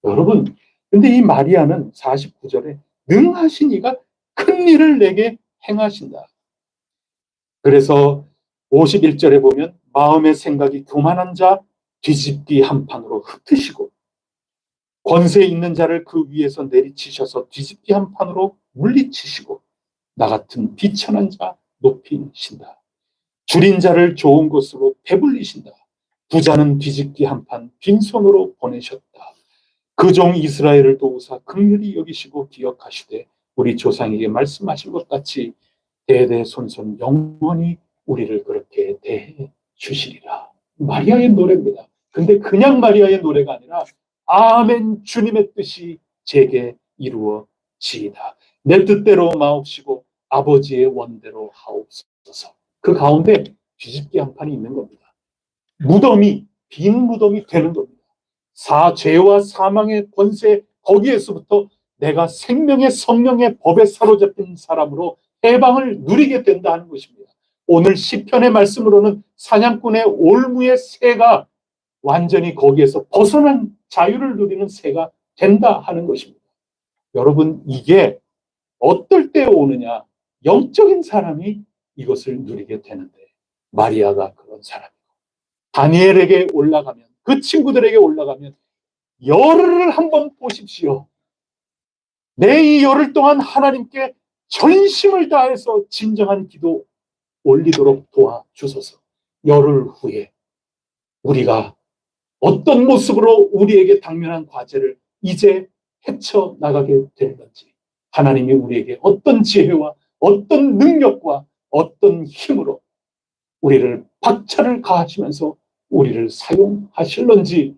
여러분, 근데 이 마리아는 49절에 능하신 이가 큰 일을 내게 행하신다. 그래서 51절에 보면 마음의 생각이 교만한 자 뒤집기 한 판으로 흩으시고 권세 있는 자를 그 위에서 내리치셔서 뒤집기 한 판으로 물리치시고 나 같은 비천한 자 높이신다. 줄인 자를 좋은 것으로 배불리신다. 부자는 뒤집기 한 판 빈손으로 보내셨다. 그 종 이스라엘을 도우사 긍휼히 여기시고 기억하시되 우리 조상에게 말씀하신 것 같이 대대손손 영원히 우리를 그렇게 대해 주시리라. 마리아의 노래입니다. 근데 그냥 마리아의 노래가 아니라 아멘 주님의 뜻이 제게 이루어지이다. 내 뜻대로 마옵시고 아버지의 원대로 하옵소서. 그 가운데 뒤집기 한 판이 있는 겁니다. 무덤이 빈 무덤이 되는 겁니다. 죄와 사망의 권세 거기에서부터 내가 생명의 성령의 법에 사로잡힌 사람으로 해방을 누리게 된다 하는 것입니다. 오늘 시편의 말씀으로는 사냥꾼의 올무의 새가 완전히 거기에서 벗어난 자유를 누리는 새가 된다 하는 것입니다. 여러분, 이게 어떨 때 오느냐? 영적인 사람이 이것을 누리게 되는데 마리아가 그런 사람이고 다니엘에게 올라가면, 그 친구들에게 올라가면 열흘을 한번 보십시오. 내 이 열흘 동안 하나님께 전심을 다해서 진정한 기도 올리도록 도와주소서. 열흘 후에 우리가 어떤 모습으로 우리에게 당면한 과제를 이제 헤쳐나가게 될 건지, 하나님이 우리에게 어떤 지혜와 어떤 능력과 어떤 힘으로 우리를 박차를 가하시면서 우리를 사용하실런지,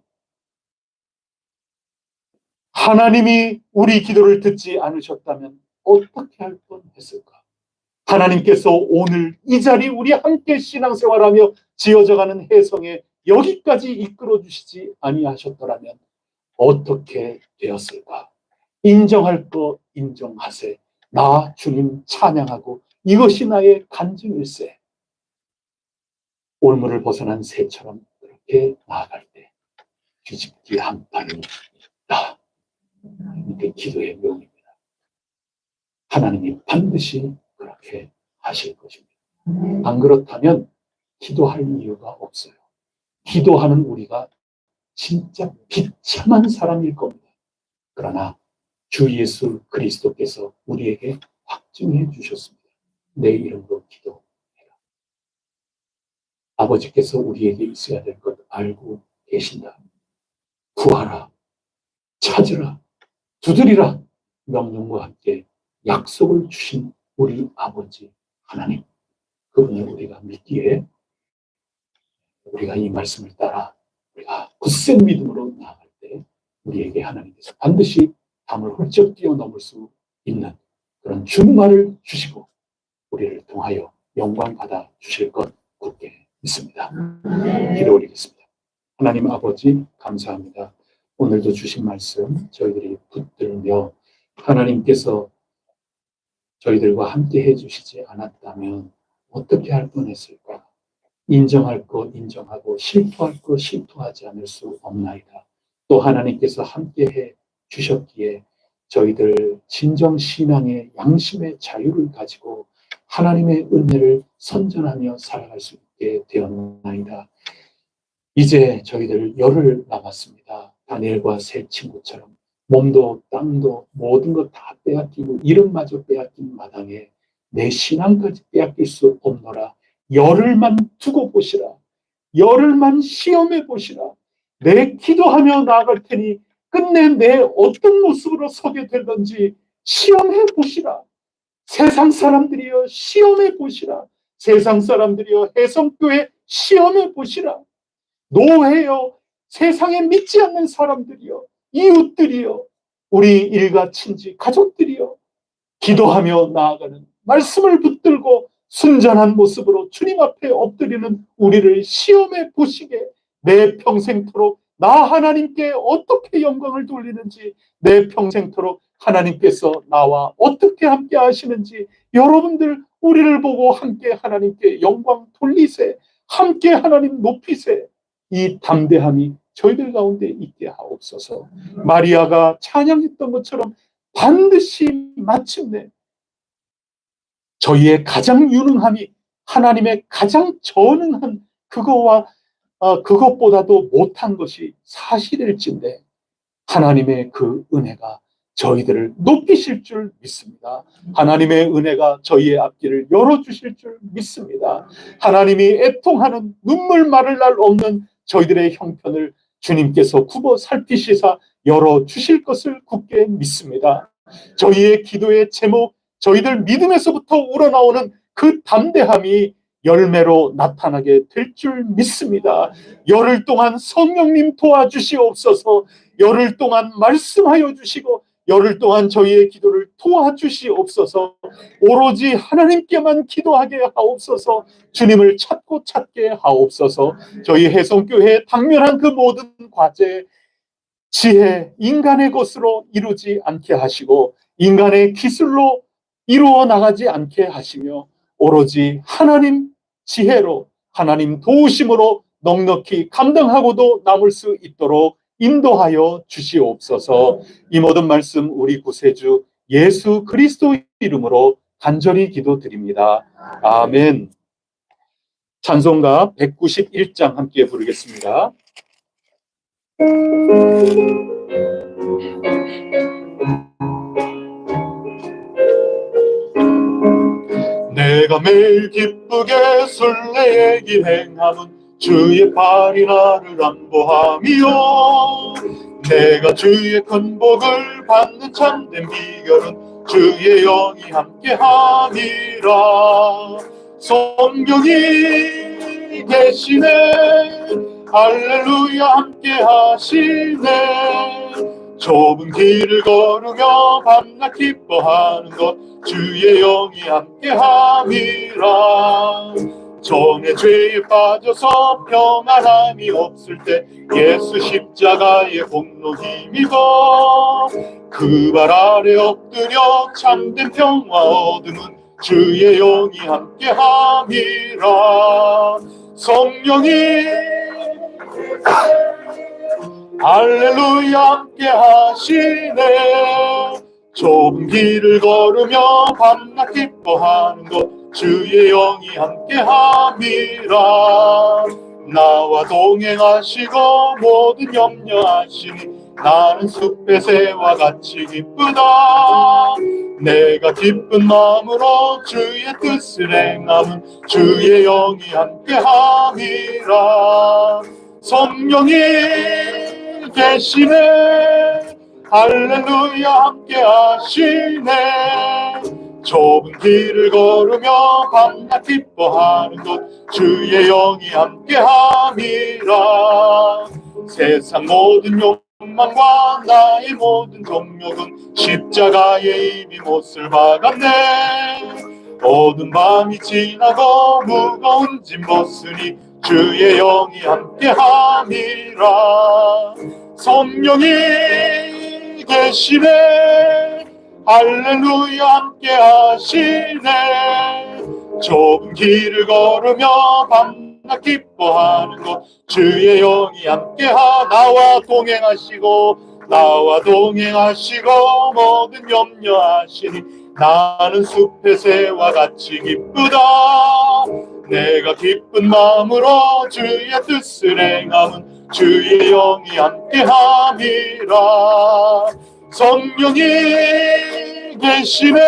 하나님이 우리 기도를 듣지 않으셨다면 어떻게 할 뻔했을까? 하나님께서 오늘 이 자리 우리 함께 신앙생활하며 지어져가는 혜성에 여기까지 이끌어주시지 아니하셨더라면 어떻게 되었을까? 인정할 거 인정하세. 나 주님 찬양하고 이것이 나의 간증일세. 올무를 벗어난 새처럼 그렇게 나아갈 때 뒤집기 한 판이 있다. 이게 기도의 묘입니다. 하나님이 반드시 그렇게 하실 것입니다. 안 그렇다면 기도할 이유가 없어요. 기도하는 우리가 진짜 비참한 사람일 겁니다. 그러나 주 예수 그리스도께서 우리에게 확증해 주셨습니다. 내 이름으로 기도해라. 아버지께서 우리에게 있어야 될 것 알고 계신다. 구하라, 찾으라, 두드리라 명령과 함께 약속을 주신 우리 아버지 하나님, 그분을 우리가 믿기에 우리가 이 말씀을 따라 우리가 굳센 믿음으로 나아갈 때 우리에게 하나님께서 반드시 담을 훌쩍 뛰어넘을 수 있는 그런 준말을 주시고 우리를 통하여 영광 받아 주실 것 굳게 믿습니다. 기도 올리겠습니다. 하나님 아버지 감사합니다. 오늘도 주신 말씀 저희들이 붙들며 하나님께서 저희들과 함께 해주시지 않았다면 어떻게 할 뻔했을까? 인정할 것 인정하고 실토할 것 실토하지 않을 수 없나이다. 또 하나님께서 함께해 주셨기에 저희들 진정 신앙의 양심의 자유를 가지고 하나님의 은혜를 선전하며 살아갈 수 있게 되었나이다. 이제 저희들 열흘 남았습니다. 다니엘과 세 친구처럼 몸도 땅도 모든 것 다 빼앗기고 이름마저 빼앗긴 마당에 내 신앙까지 빼앗길 수 없노라. 열흘만 두고 보시라. 열흘만 시험해 보시라. 내 기도하며 나아갈 테니 끝내 내 어떤 모습으로 서게 될런지 시험해 보시라. 세상 사람들이여 시험해 보시라. 세상 사람들이여 해성교회 시험해 보시라. 노예여 세상에 믿지 않는 사람들이여 이웃들이여 우리 일가 친지 가족들이여 기도하며 나아가는 말씀을 붙들고 순전한 모습으로 주님 앞에 엎드리는 우리를 시험해 보시게 내 평생토록 나 하나님께 어떻게 영광을 돌리는지 내 평생토록 하나님께서 나와 어떻게 함께 하시는지 여러분들 우리를 보고 함께 하나님께 영광 돌리세 함께 하나님 높이세 이 담대함이 저희들 가운데 있게 하옵소서. 마리아가 찬양했던 것처럼 반드시 마침내 저희의 가장 유능함이 하나님의 가장 전능한 그거와 그것보다도 못한 것이 사실일진데 하나님의 그 은혜가 저희들을 높이실 줄 믿습니다. 하나님의 은혜가 저희의 앞길을 열어주실 줄 믿습니다. 하나님이 애통하는 눈물 마를 날 없는 저희들의 형편을 주님께서 굽어 살피시사 열어주실 것을 굳게 믿습니다. 저희의 기도의 제목, 저희들 믿음에서부터 우러나오는 그 담대함이 열매로 나타나게 될 줄 믿습니다. 열흘 동안 성령님 도와주시옵소서. 열흘 동안 말씀하여 주시고 열흘 동안 저희의 기도를 도와주시옵소서. 오로지 하나님께만 기도하게 하옵소서. 주님을 찾고 찾게 하옵소서. 저희 해성교회에 당면한 그 모든 과제, 지혜, 인간의 것으로 이루지 않게 하시고 인간의 기술로 이루어 나가지 않게 하시며 오로지 하나님 지혜로 하나님 도우심으로 넉넉히 감당하고도 남을 수 있도록 인도하여 주시옵소서. 이 모든 말씀 우리 구세주 예수 그리스도 이름으로 간절히 기도드립니다. 아멘. 찬송가 191장 함께 부르겠습니다. 내가 매일 기쁘게 순례의 행함은 주의 팔이 나를 안보하며 내가 주의 큰 복을 받는 참된 비결은 주의 영이 함께함이라. 성경이 계시네 할렐루야 함께하시네. 좁은 길을 걸으며 밤낮 기뻐하는 것 주의 영이 함께함이라. 전에 죄에 빠져서 평안함이 없을 때 예수 십자가의 공로 힘입어 그 발 아래 엎드려 참된 평화 얻음은 주의 영이 함께함이라. 성령이 할렐루야 함께 하시네. 좁은 길을 걸으며 밤낮 기뻐하는 것 주의 영이 함께 함이라. 나와 동행하시고 모든 염려하시니 나는 숲의 새와 같이 기쁘다. 내가 기쁜 마음으로 주의 뜻을 행함은 주의 영이 함께 함이라. 성령이 계시네 할렐루야 함께 하시네. 좁은 길을 걸으며 밤낮 기뻐하는 것 주의 영이 함께 함이라. 세상 모든 욕망과 나의 모든 정욕은 십자가에 이미 못을 박았네. 어두운 밤이 지나고 무거운 짐 벗으니 주의 영이 함께 함이라. 성령이 계시네. 할렐루야 함께 하시네. 좁은 길을 걸으며 밤낮 기뻐하는 것 주의 영이 함께하. 나와 동행하시고 모든 염려하시니 나는 숲의 새와 같이 기쁘다. 내가 기쁜 마음으로 주의 뜻을 행함은 주의 영이 함께함이라. 성령이 계시네.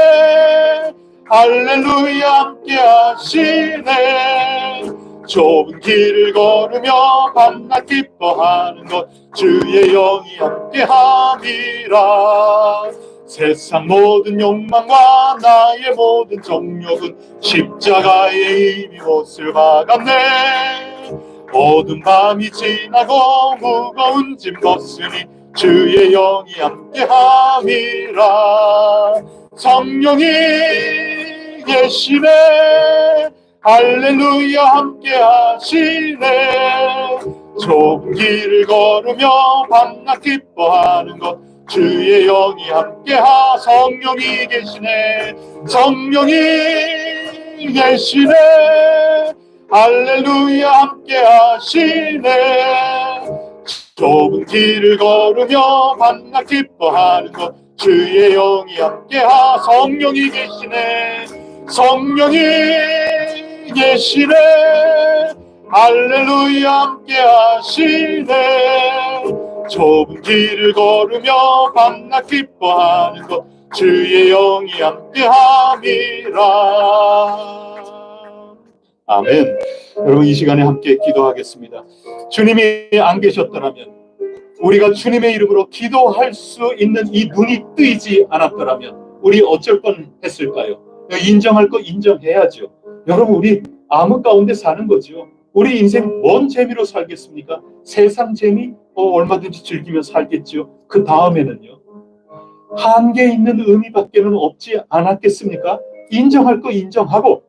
할렐루야 함께 하시네. 좁은 길을 걸으며 밤낮 기뻐하는 것 주의 영이 함께함이라. 세상 모든 욕망과 나의 모든 정욕은 십자가에 이미 못을 박았네. 어두운 밤이 지나고 무거운 짐 벗으니 주의 영이 함께함이라. 성령이 계시네. 할렐루야 함께 하시네. 좁은 길을 걸으며 밤낮 기뻐하는 것 주의 영이 함께하. 성령이 계시네. 성령이 계시네. 할렐루야 함께 하시네. 좁은 길을 걸으며 밤낮 기뻐하는 것 주의 영이 함께하. 성령이 계시네. 성령이 계시네. 할렐루야 함께 하시네. 좁은 길을 걸으며 밤낮 기뻐하는 것 주의 영이 함께함이라. 아멘. 여러분, 이 시간에 함께 기도하겠습니다. 주님이 안 계셨더라면, 우리가 주님의 이름으로 기도할 수 있는 이 눈이 뜨이지 않았더라면 우리 어쩔 뻔했을까요? 인정할 거 인정해야죠. 여러분, 우리 암흑 가운데 사는 거죠. 우리 인생 뭔 재미로 살겠습니까? 세상 재미 얼마든지 즐기며 살겠죠. 그 다음에는요, 한계 있는 의미밖에는 없지 않았겠습니까? 인정할 거 인정하고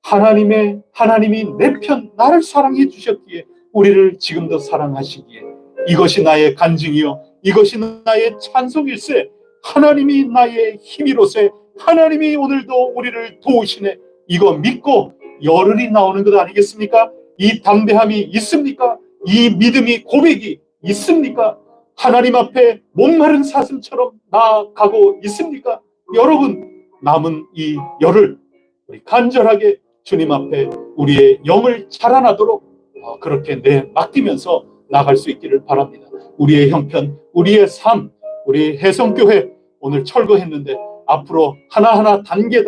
하나님이 내 편 나를 사랑해 주셨기에 우리를 지금도 사랑하시기에 이것이 나의 간증이요 이것이 나의 찬송일세. 하나님이 나의 힘이로세. 하나님이 오늘도 우리를 도우시네. 이거 믿고 열흘이 나오는 것 아니겠습니까? 이 담대함이 있습니까? 이 믿음이 고백이 있습니까? 하나님 앞에 목마른 사슴처럼 나아가고 있습니까? 여러분, 남은 이 열흘 우리 간절하게 주님 앞에 우리의 영을 자라나도록 그렇게 맡기면서 나갈 수 있기를 바랍니다. 우리의 형편, 우리의 삶, 우리 혜성교회 오늘 철거했는데 앞으로 하나하나 단계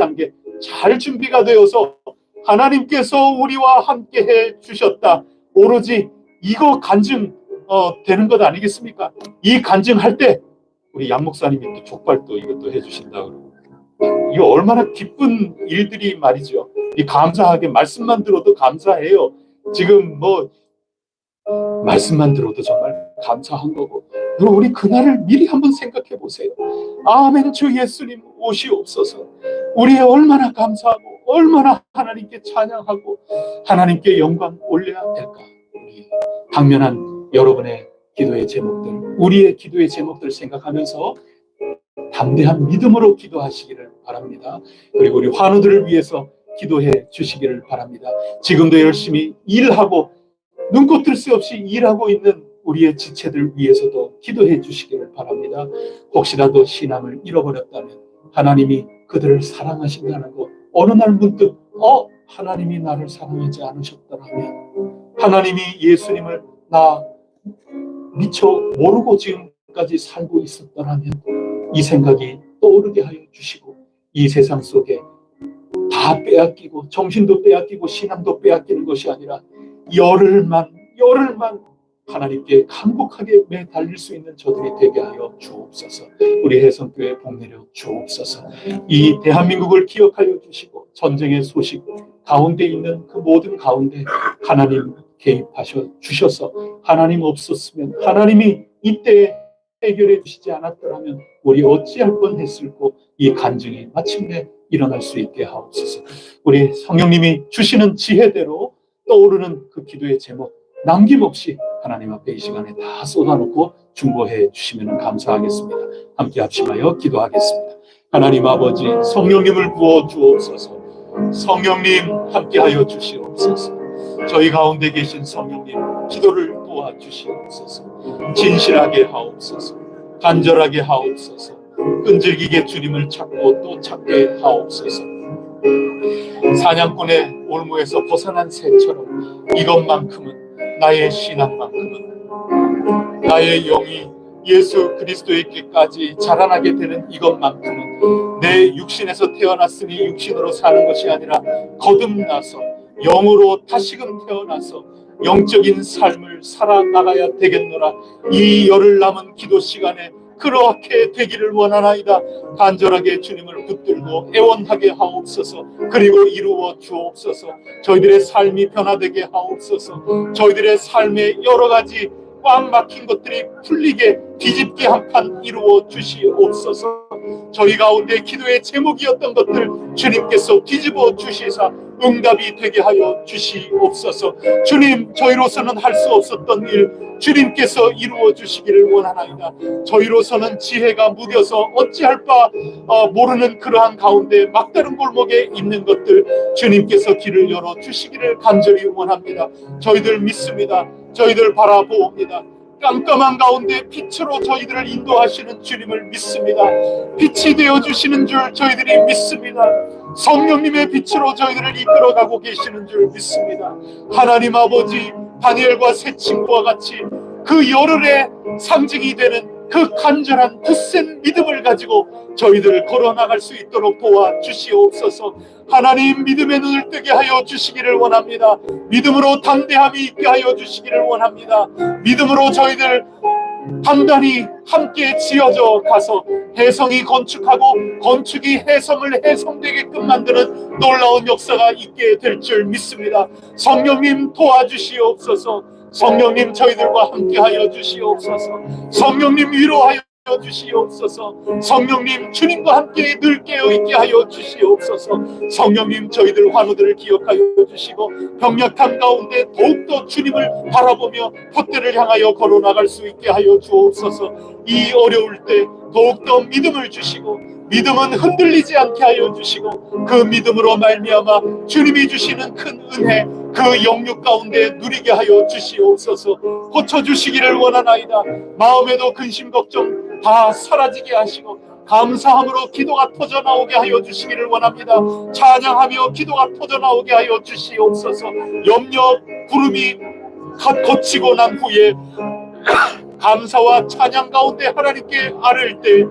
잘 준비가 되어서 하나님께서 우리와 함께 해 주셨다. 오로지 이거 간증 되는 것 아니겠습니까? 이 간증할 때 우리 양 목사님이 또 족발도 이것도 해주신다 그러고 이거 얼마나 기쁜 일들이 말이죠. 이 감사하게 말씀만 들어도 감사해요. 지금 말씀만 들어도 정말 감사한 거고. 여러분, 우리 그날을 미리 한번 생각해 보세요. 아멘. 주 예수님 오시옵소서. 우리 얼마나 감사하고 얼마나 하나님께 찬양하고 하나님께 영광 올려야 될까. 우리 당면한 여러분의 기도의 제목들, 우리의 기도의 제목들 생각하면서 담대한 믿음으로 기도하시기를 바랍니다. 그리고 우리 환우들을 위해서 기도해 주시기를 바랍니다. 지금도 열심히 일하고 눈꽃 뜰 새 없이 일하고 있는 우리의 지체들 위해서도 기도해 주시기를 바랍니다. 혹시라도 신앙을 잃어버렸다면 하나님이 그들을 사랑하신다는 것, 어느 날 문득 하나님이 나를 사랑하지 않으셨더라면, 하나님이 예수님을 나 미처 모르고 지금까지 살고 있었더라면 이 생각이 떠오르게 하여 주시고, 이 세상 속에 다 빼앗기고 정신도 빼앗기고 신앙도 빼앗기는 것이 아니라 열흘만 하나님께 간곡하게 매달릴 수 있는 저들이 되게 하여 주옵소서. 우리 혜성교회 복내려 주옵소서. 이 대한민국을 기억하여 주시고 전쟁의 소식 가운데 있는 그 모든 가운데 하나님 개입하셔 주셔서 하나님 없었으면, 하나님이 이때 해결해 주시지 않았더라면 우리 어찌할 뻔했을고 이 간증이 마침내 일어날 수 있게 하옵소서. 우리 성령님이 주시는 지혜대로 떠오르는 그 기도의 제목 남김없이 하나님 앞에 이 시간에 다 쏟아놓고 중보해 주시면 감사하겠습니다. 함께 합심하여 기도하겠습니다. 하나님 아버지, 성령님을 부어 주옵소서. 성령님 함께하여 주시옵소서. 저희 가운데 계신 성령님 기도를 도와주시옵소서. 진실하게 하옵소서. 간절하게 하옵소서. 끈질기게 주님을 찾고 또 찾게 하옵소서. 사냥꾼의 올무에서 벗어난 새처럼 이것만큼은, 나의 신앙만큼은, 나의 영이 예수 그리스도에게까지 자라나게 되는 이것만큼은 내 육신에서 태어났으니 육신으로 사는 것이 아니라 거듭나서 영으로 다시금 태어나서 영적인 삶을 살아나가야 되겠노라. 이 열흘 남은 기도 시간에 그렇게 되기를 원하나이다. 간절하게 주님을 붙들고 애원하게 하옵소서. 그리고 이루어 주옵소서. 저희들의 삶이 변화되게 하옵소서. 저희들의 삶에 여러 가지 꽉 막힌 것들이 풀리게, 뒤집게 한 판 이루어 주시옵소서. 저희 가운데 기도의 제목이었던 것들 주님께서 뒤집어 주시사 응답이 되게 하여 주시옵소서. 주님, 저희로서는 할 수 없었던 일 주님께서 이루어 주시기를 원하나이다. 저희로서는 지혜가 무뎌서 어찌할 바 모르는 그러한 가운데 막다른 골목에 있는 것들 주님께서 길을 열어 주시기를 간절히 원합니다. 저희들 믿습니다. 저희들 바라보옵니다. 깜깜한 가운데 빛으로 저희들을 인도하시는 주님을 믿습니다. 빛이 되어주시는 줄 저희들이 믿습니다. 성령님의 빛으로 저희들을 이끌어가고 계시는 줄 믿습니다. 하나님 아버지, 다니엘과 세 친구와 같이 그 열흘의 상징이 되는 그 간절한 굳센 믿음을 가지고 저희들을 걸어나갈 수 있도록 도와주시옵소서. 하나님, 믿음의 눈을 뜨게 하여 주시기를 원합니다. 믿음으로 담대함이 있게 하여 주시기를 원합니다. 믿음으로 저희들 단단히 함께 지어져 가서 혜성이 건축하고 건축이 혜성을 혜성되게끔 만드는 놀라운 역사가 있게 될 줄 믿습니다. 성령님 도와주시옵소서. 성령님 저희들과 함께하여 주시옵소서. 성령님 위로하여 주시옵소서. 성령님 주님과 함께 늘 깨어있게 하여 주시옵소서. 성령님 저희들 환우들을 기억하여 주시고 병약한 가운데 더욱더 주님을 바라보며 푯대를 향하여 걸어나갈 수 있게 하여 주옵소서. 이 어려울 때 더욱더 믿음을 주시고 믿음은 흔들리지 않게 하여 주시고 그 믿음으로 말미암아 주님이 주시는 큰 은혜, 그 영육 가운데 누리게 하여 주시옵소서. 고쳐주시기를 원하나이다. 마음에도 근심 걱정 다 사라지게 하시고 감사함으로 기도가 터져나오게 하여 주시기를 원합니다. 찬양하며 기도가 터져나오게 하여 주시옵소서. 염려 구름이 거치고 난 후에 감사와 찬양 가운데 하나님께 아뢰을 때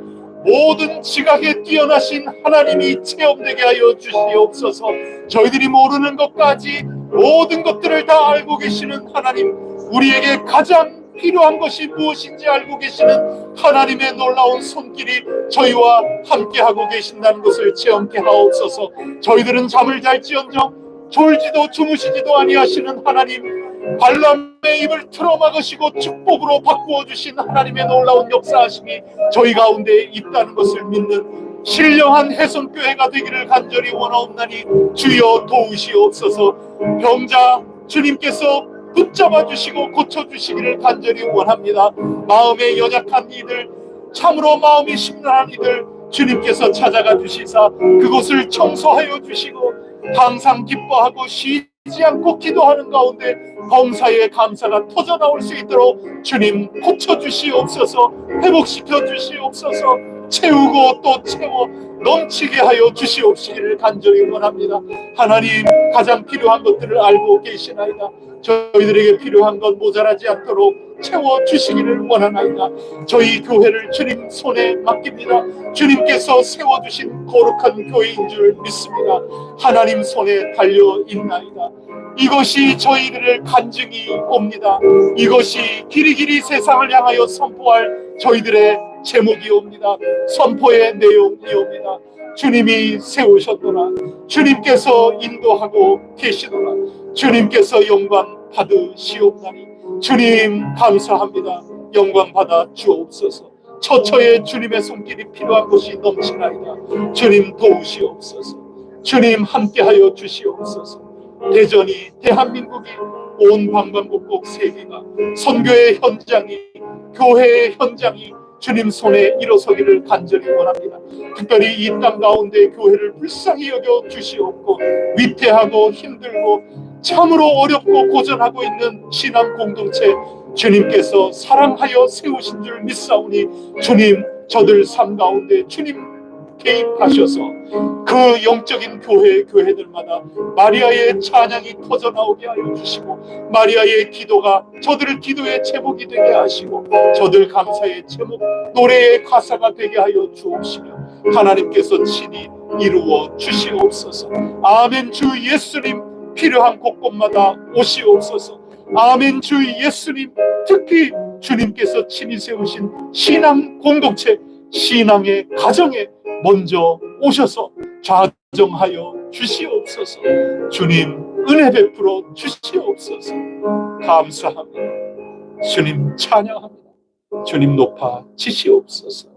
모든 지각에 뛰어나신 하나님이 체험되게 하여 주시옵소서. 저희들이 모르는 것까지 모든 것들을 다 알고 계시는 하나님, 우리에게 가장 필요한 것이 무엇인지 알고 계시는 하나님의 놀라운 손길이 저희와 함께하고 계신다는 것을 체험케 하옵소서. 저희들은 잠을 잘지언정 졸지도 주무시지도 아니하시는 하나님, 발람의 입을 틀어막으시고 축복으로 바꾸어 주신 하나님의 놀라운 역사하심이 저희 가운데 있다는 것을 믿는 신령한 혜성교회가 되기를 간절히 원하옵나니 주여 도우시옵소서. 병자 주님께서 붙잡아 주시고 고쳐 주시기를 간절히 원합니다. 마음에 연약한 이들, 참으로 마음이 심란한 이들 주님께서 찾아가 주시사 그곳을 청소하여 주시고 항상 기뻐하고 쉬지 않고 기도하는 가운데 범사에 감사가 터져나올 수 있도록 주님 고쳐주시옵소서. 회복시켜 주시옵소서. 채우고 또 채워 넘치게 하여 주시옵시기를 간절히 원합니다. 하나님, 가장 필요한 것들을 알고 계시나이다. 저희들에게 필요한 것 모자라지 않도록 채워주시기를 원하나이다. 저희 교회를 주님 손에 맡깁니다. 주님께서 세워주신 거룩한 교회인 줄 믿습니다. 하나님 손에 달려있나이다. 이것이 저희들의 간증이 옵니다. 이것이 길이길이 세상을 향하여 선포할 저희들의 제목이 옵니다. 선포의 내용이 옵니다. 주님이 세우셨도다. 주님께서 인도하고 계시도다. 주님께서 영광 받으시옵나니 주님 감사합니다. 영광 받아 주옵소서. 처처에 주님의 손길이 필요한 곳이 넘치나이다. 주님 도우시옵소서. 주님 함께하여 주시옵소서. 대전이, 대한민국이, 온 방방곡곡 세계가, 선교의 현장이, 교회의 현장이 주님 손에 일어서기를 간절히 원합니다. 특별히 이 땅 가운데 교회를 불쌍히 여겨 주시옵고, 위태하고 힘들고 참으로 어렵고 고전하고 있는 신앙 공동체 주님께서 사랑하여 세우신 줄 믿사오니 주님 저들 삶 가운데 주님 개입하셔서 그 영적인 교회들마다 마리아의 찬양이 터져나오게 하여 주시고, 마리아의 기도가 저들의 기도의 제목이 되게 하시고, 저들 감사의 제목, 노래의 가사가 되게 하여 주옵시며 하나님께서 친히 이루어 주시옵소서. 아멘. 주 예수님 필요한 곳곳마다 오시옵소서. 아멘. 주 예수님, 특히 주님께서 친히 세우신 신앙 공동체, 신앙의 가정에 먼저 오셔서 좌정하여 주시옵소서. 주님 은혜 베풀어 주시옵소서. 감사합니다. 주님 찬양합니다. 주님 높아 지시옵소서.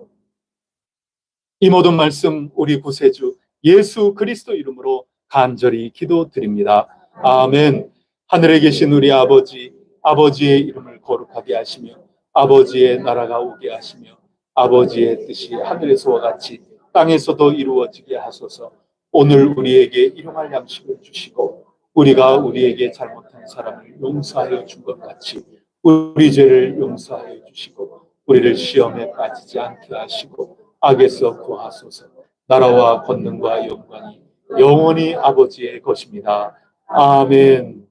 이 모든 말씀 우리 구세주 예수 그리스도 이름으로 간절히 기도드립니다. 아멘. 하늘에 계신 우리 아버지, 아버지의 이름을 거룩하게 하시며 아버지의 나라가 오게 하시며 아버지의 뜻이 하늘에서와 같이 땅에서도 이루어지게 하소서. 오늘 우리에게 일용할 양식을 주시고 우리가 우리에게 잘못한 사람을 용서하여 준 것 같이 우리 죄를 용서하여 주시고 우리를 시험에 빠지지 않게 하시고 악에서 구하소서. 나라와 권능과 영광이 영원히 아버지의 것입니다. 아멘.